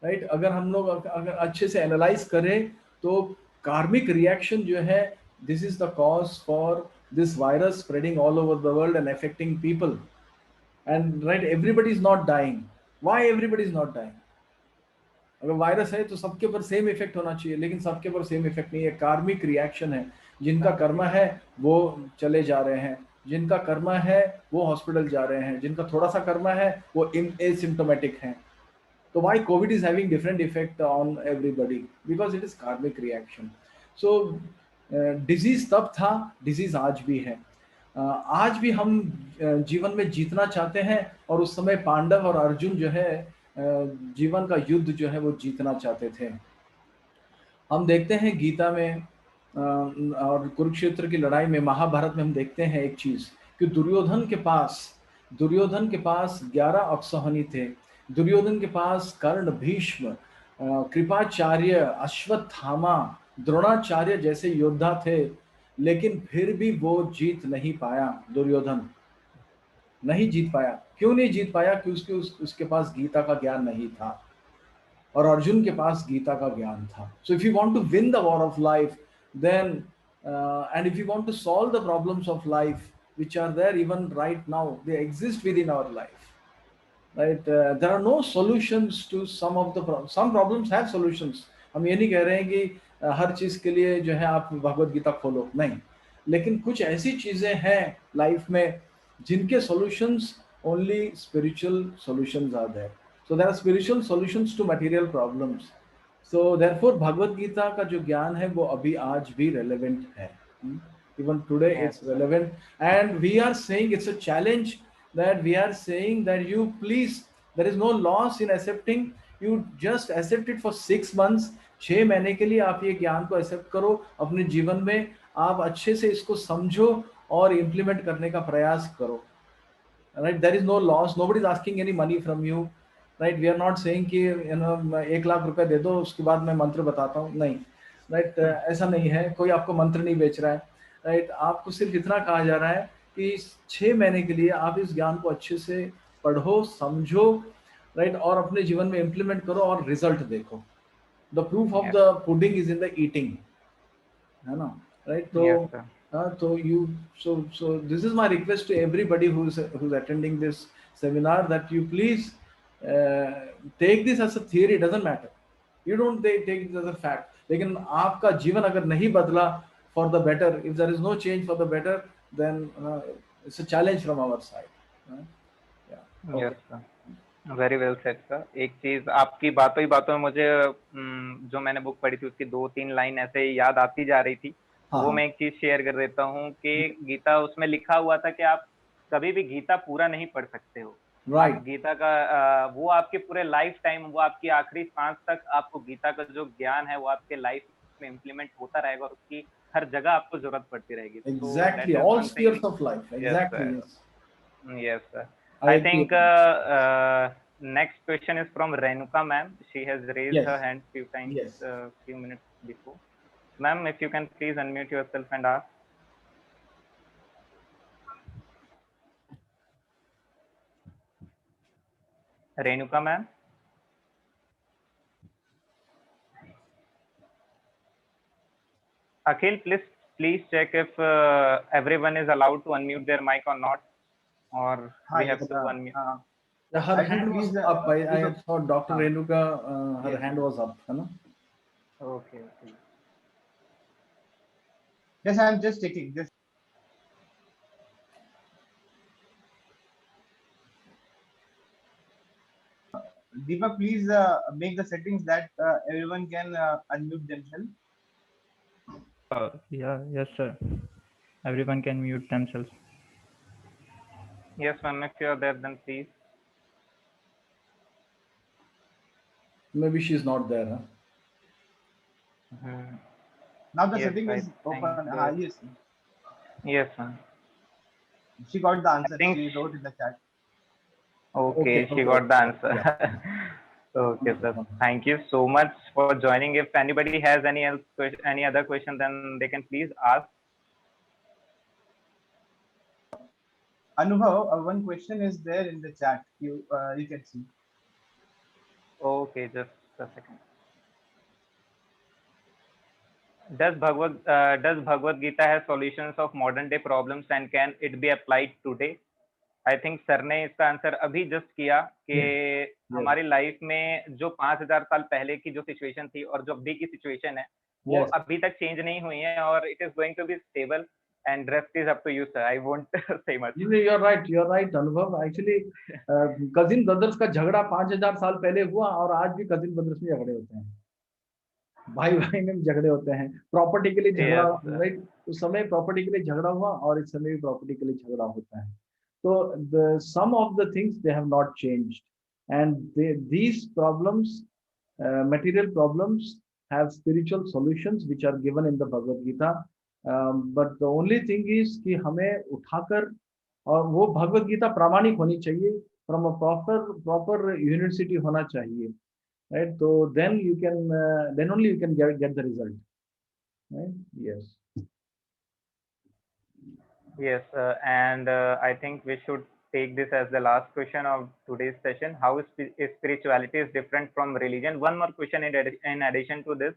राइट, अगर हम लोग अगर अच्छे से एनालाइज करें तो कार्मिक रिएक्शन जो है, this is the cause for this virus spreading all over the world and affecting people. And right, everybody is not dying. Why everybody is not dying? अगर वायरस है तो सबके ऊपर सेम इफेक्ट होना चाहिए, लेकिन सबके ऊपर सेम इफेक्ट नहीं है। कार्मिक रिएक्शन है। जिनका कर्मा है वो चले जा रहे हैं, जिनका कर्मा है वो हॉस्पिटल जा रहे हैं, जिनका थोड़ा सा कर्मा है वो एसिम्प्टोमेटिक है। तो why COVID is having different effect on everybody? Because it is karmic reaction. So disease तब था, disease आज भी है। आज भी हम जीवन में जीतना चाहते हैं, और उस समय पांडव और अर्जुन जो है जीवन का युद्ध जो है वो जीतना चाहते थे। हम देखते हैं गीता में और कुरुक्षेत्र की लड़ाई में, महाभारत में हम देखते हैं एक चीज कि दुर्योधन के पास 11 अक्षौहिणी थे। दुर्योधन के पास कर्ण, भीष्म, कृपाचार्य, अश्वत्थामा, द्रोणाचार्य जैसे योद्धा थे, लेकिन फिर भी वो जीत नहीं पाया। दुर्योधन नहीं जीत पाया। क्यों नहीं जीत पाया? क्योंकि उसके पास गीता का ज्ञान नहीं था, और अर्जुन के पास गीता का ज्ञान था। So if you want to win the war of life, then and if you want to solve the problems of life which are there even right now, they exist within our life, right? There are no solutions to some problems have solutions. हम ये नहीं कह रहे हैं कि हर चीज के लिए जो है आप भगवत गीता खोलो, नहीं, लेकिन कुछ ऐसी चीजें हैं लाइफ में जिनके solutions only spiritual solutions are there. So there are spiritual solutions to material problems. So therefore भगवत गीता का जो ज्ञान है वो अभी आज भी relevant है. Even today it's relevant, and we are saying it's a challenge, that we are saying that you please, there is no loss in accepting. You just accept it for 6 months. 6 महीने के लिए आप ये ज्ञान को एक्सेप्ट करो अपने जीवन में, आप अच्छे से इसको समझो और इम्प्लीमेंट करने का प्रयास करो, right? There is no loss, nobody is asking any money from you, right? We are not saying कि 1 लाख रुपए दे दो उसके बाद मैं मंत्र बताता हूँ, नहीं, right? ऐसा नहीं है, कोई आपको मंत्र नहीं बेच रहा है, right? आपको सिर्फ इतना कहा जा रहा है कि 6 महीने के लिए आप इस ज्ञान को अच्छे से पढ़ो, समझो, right? और अपने जीवन में इम्प्लीमेंट करो और रिजल्ट देखो। The proof of the pudding is in the eating, है ना, राइट? तो so this is my request to everybody who's attending this seminar, that you please take this as a theory. Doesn't matter, you don't take this as a fact, लेकिन आपका जीवन अगर नहीं बदला for the better, if there is no change for the better, then it's a challenge from our side. Yeah. Yes, sir. Very well said sir. एक चीज आपकी बातों ही बातों में मुझे जो मैंने बुक पढ़ी थी उसकी 2-3 लाइन ऐसे याद आती जा रही थी। वो मैं एक चीज शेयर कर देता हूँ कि गीता, उसमें लिखा हुआ था कि आप कभी भी गीता पूरा नहीं पढ़ सकते हो, राइट? गीता का वो आपके पूरे लाइफ टाइम, वो आपकी आखिरी सांस तक आपको गीता का जो ज्ञान है वो आपके लाइफ में इम्प्लीमेंट होता रहेगा, और उसकी हर जगह आपको जरूरत पड़ती रहेगी। Exactly, all spheres of life. Exactly. Yes, sir. I think next question is from Renuka ma'am. She has raised her hand few times, few minutes before. Ma'am, if you can please unmute yourself and ask. Renuka ma'am. Akhil, please check if everyone is allowed to unmute their mic or not, or we have to unmute. Her hand was up. I saw Dr. Renuka, her hand was up, है ना? Okay. Yes, I am just checking this. Deepa, please make the settings that everyone can unmute themselves. Yes, sir. Everyone can mute themselves. Yes, ma'am. If you are there, then please. Maybe she is not there, huh? Now the setting is open. Yes. Yes, ma'am. She got the answer. She wrote in the chat. Okay, she got the answer. Yeah. Okay, sir. Thank you so much for joining. If anybody has any other question, then they can please ask. Anubhav, one question is there in the chat. You can see. Okay, just a second. Does Bhagavad Gita have solutions of modern day problems, and can it be applied today? I think sir ने इसका आंसर अभी जस्ट किया कि हमारी लाइफ में जो 5000 साल पहले की जो सिचुएशन थी और जो अभी की सिचुएशन है वो अभी तक चेंज नहीं हुई है, और it is going to be stable, and rest is up to you sir. I won't say much. You are right Anubhav. Actually cousin brothers का झगड़ा 5000 साल पहले हुआ, और आज भी कजिन ब्रदर्स में झगड़े होते हैं। भाई भाई में झगड़े होते हैं, प्रॉपर्टी के लिए झगड़ा, Yes. राइट? उस समय प्रॉपर्टी के लिए झगड़ा हुआ और इस समय भी प्रॉपर्टी के लिए झगड़ा होता है. तो the some of the things they have not changed, and these problems, material problems, have spiritual solutions which are given in the Bhagavad Gita. But the only thing is कि हमें उठाकर, और वो भगवत गीता प्रामाणिक होनी चाहिए, फ्रॉम अ प्रॉपर यूनिवर्सिटी होना चाहिए, right? So then you can, then only you can get the result, right? Yes. Yes, and I think we should take this as the last question of today's session. How spirituality is different from religion? One more question in addition to this.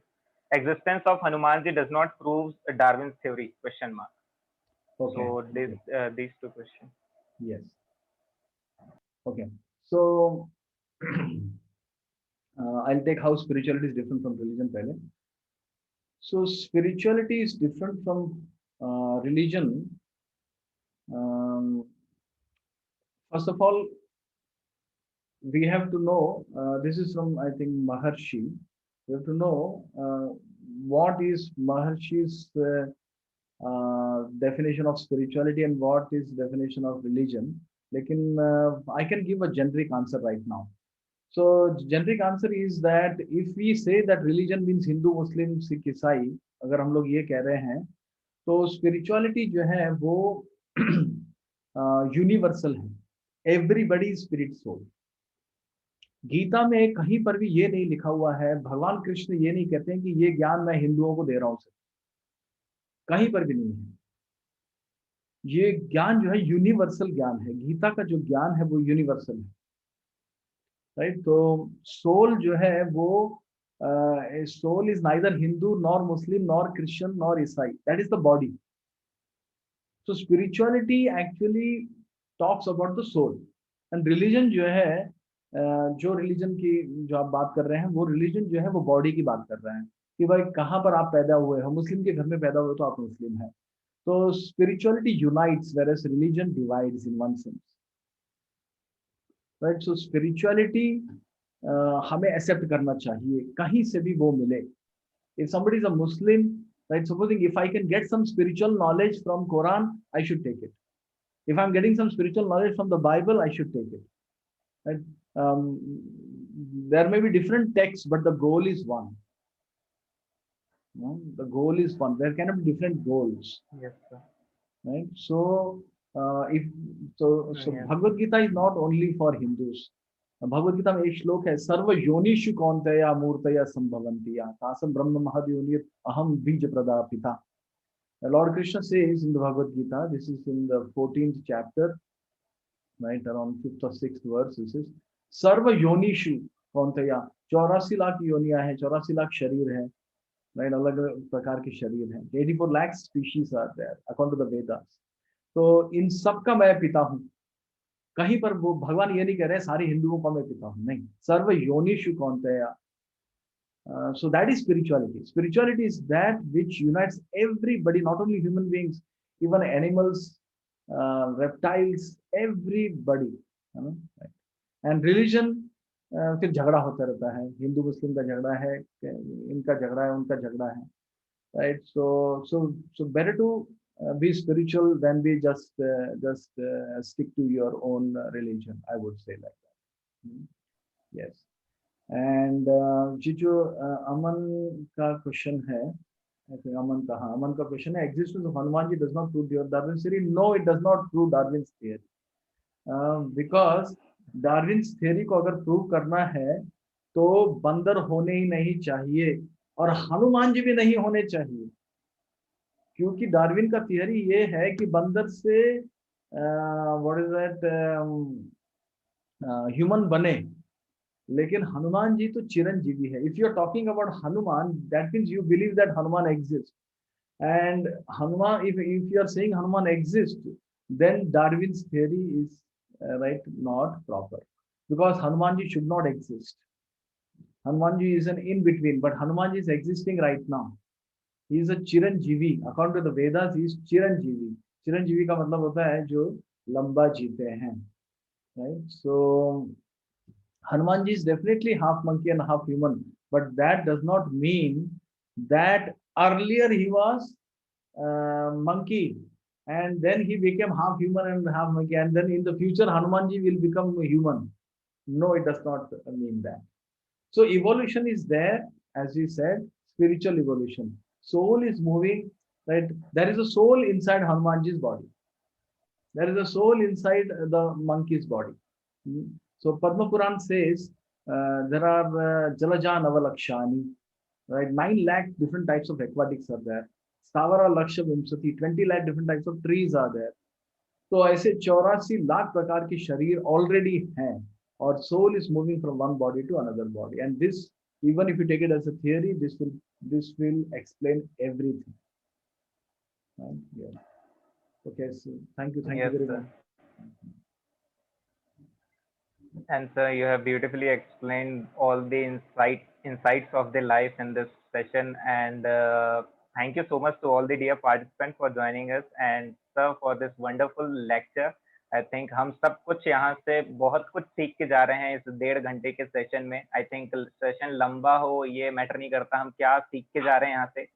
Existence of Hanumanji does not prove Darwin's theory? Question mark. Okay. So this Okay. these two questions. Yes. Okay. So I'll take how spirituality is different from religion pehle. So spirituality is different from religion. Um, First of all, we have to know, this is from, I think, Maharshi. We have to know what is Maharshi's definition of spirituality and what is definition of religion. Lekin I can give a generic answer right now. So generic answer is that if we say that religion means Hindu, Muslim, Sikh, Isai, अगर हम लोग ये कह रहे हैं, तो spirituality जो है वो यूनिवर्सल है. Everybody spirit soul. गीता में कहीं पर भी ये नहीं लिखा हुआ है, भगवान कृष्ण ये नहीं कहते हैं कि ये ज्ञान मैं हिंदुओं को दे रहा हूं सिर्फ, कहीं पर भी नहीं है. ये ज्ञान जो है यूनिवर्सल ज्ञान है. गीता का जो ज्ञान है वो यूनिवर्सल है, राइट? तो सोल जो है वो, soul is neither Hindu nor Muslim nor Christian nor ईसाई, that is the body. So spirituality actually talks about the soul. And religion जो है, जो रिलीजन की जो आप बात कर रहे हैं, वो रिलीजन जो है वो बॉडी की बात कर रहे हैं कि भाई कहाँ पर आप पैदा हुए हो. मुस्लिम के घर में पैदा हुए तो आप मुस्लिम हैं. तो spirituality unites whereas religion divides in one sense, right? So spirituality हमें accept करना चाहिए कहीं से भी वो मिले. If somebody is a Muslim, right, supposing if I can get some spiritual knowledge from Quran, I should take it. If I'm getting some spiritual knowledge from the Bible, I should take it, right? There may be different texts, but the goal is one. No? The goal is one. There cannot be different goals. Yes, sir. Right? So, if so, Yes. Bhagavad Gita is not only for Hindus. Bhagavad Gita में एक श्लोक है, सर्व योनिषु कौन्तेया मूर्तया संभवन्ति तासम ब्रह्म महद्योनियत अहम बीज प्रदापिता. Lord Krishna says in the Bhagavad Gita, this is in the 14th chapter, right, around 5th or 6th verse, this is सर्व योनिषु कौन्तेया, 84 लाख योनियां हैं, 84 लाख शरीर है, right? अलग अलग प्रकार के शरीर हैं. 84 lakh species are there according to the Vedas. तो इन सब का मैं पिता हूँ. कहीं पर वो भगवान ये नहीं कह रहे सारे हिंदुओं का मैं पिता हूँ, नहीं. सर्व योनिषु कौन्तेया. So that is spirituality. Spirituality is that which unites everybody, not only human beings, even animals, reptiles, everybody. Right? And religion, फिर झगड़ा होता रहता है. हिंदू मुस्लिम का झगड़ा है, इनका झगड़ा है, उनका झगड़ा है, right? So better to be spiritual than be just stick to your own religion, I would say like that. Yes. And ये जो अमन का क्वेश्चन है, I think अमन का, हाँ, अमन का क्वेश्चन है, existence of Hanumanji does not prove Darwin's theory. No, it does not prove Darwin's theory. Because Darwin's theory को अगर प्रूव करना है तो बंदर होने ही नहीं चाहिए और हनुमान जी भी नहीं होने चाहिए, क्योंकि डार्विन का थियरी ये है कि बंदर से व्हाट इज दैट ह्यूमन बने, लेकिन हनुमान जी तो चिरंजीवी है. If you are talking about Hanuman, that means you believe that Hanuman exist. And Hanuman, if you are saying Hanuman exist, then Darwin's theory is right, not proper, because Hanumanji should not exist. Hanumanji is an in between, but Hanumanji is existing right now. He is a Chiranjeevi. According to the Vedas, he is Chiranjeevi. Chiranjeevi का मतलब होता है जो लंबा जीते हैं, right? So Hanumanji is definitely half monkey and half human, but that does not mean that earlier he was monkey, and then he became half human and half monkey, and then in the future Hanumanji will become human. No, it does not mean that. So evolution is there, as we said, spiritual evolution. Soul is moving, right? There is a soul inside Hanumanji's body. There is a soul inside the monkey's body. So Padma Puran says there are Jalaja Navalakshani, right? 9 lakh different types of aquatics are there. Stavara Laksha Vimsati, 20 lakh different types of trees are there. तो ऐसे 84 लाख प्रकार के शरीर already हैं, और soul is moving from one body to another body, and this, even if you take it as a theory, this will explain everything. Yeah. Okay, so thank you Yes, very sir. much. And sir, you have beautifully explained all the insights of the life in this session. And thank you so much to all the dear participants for joining us, and sir for this wonderful lecture. I think हम सब कुछ यहाँ से बहुत कुछ सीख के जा रहे हैं इस 1.5 घंटे के सेशन में. आई थिंक सेशन लंबा हो ये मैटर नहीं करता, हम क्या सीख के जा रहे हैं यहाँ से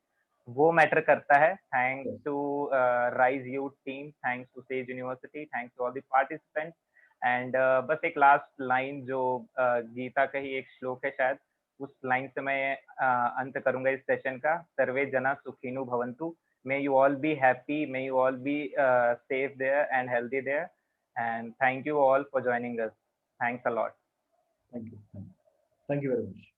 वो मैटर करता है. Thanks to Rise youth team, thanks to Sage University, thanks to all the participants. And बस एक लास्ट लाइन जो गीता का ही एक श्लोक है शायद, उस लाइन से मैं अंत करूंगा इस सेशन का. सर्वे जना सुखिनो भवन्तु. May you all be happy, may you all be safe there and healthy there. And thank you all for joining us. Thanks a lot. Thank you very much.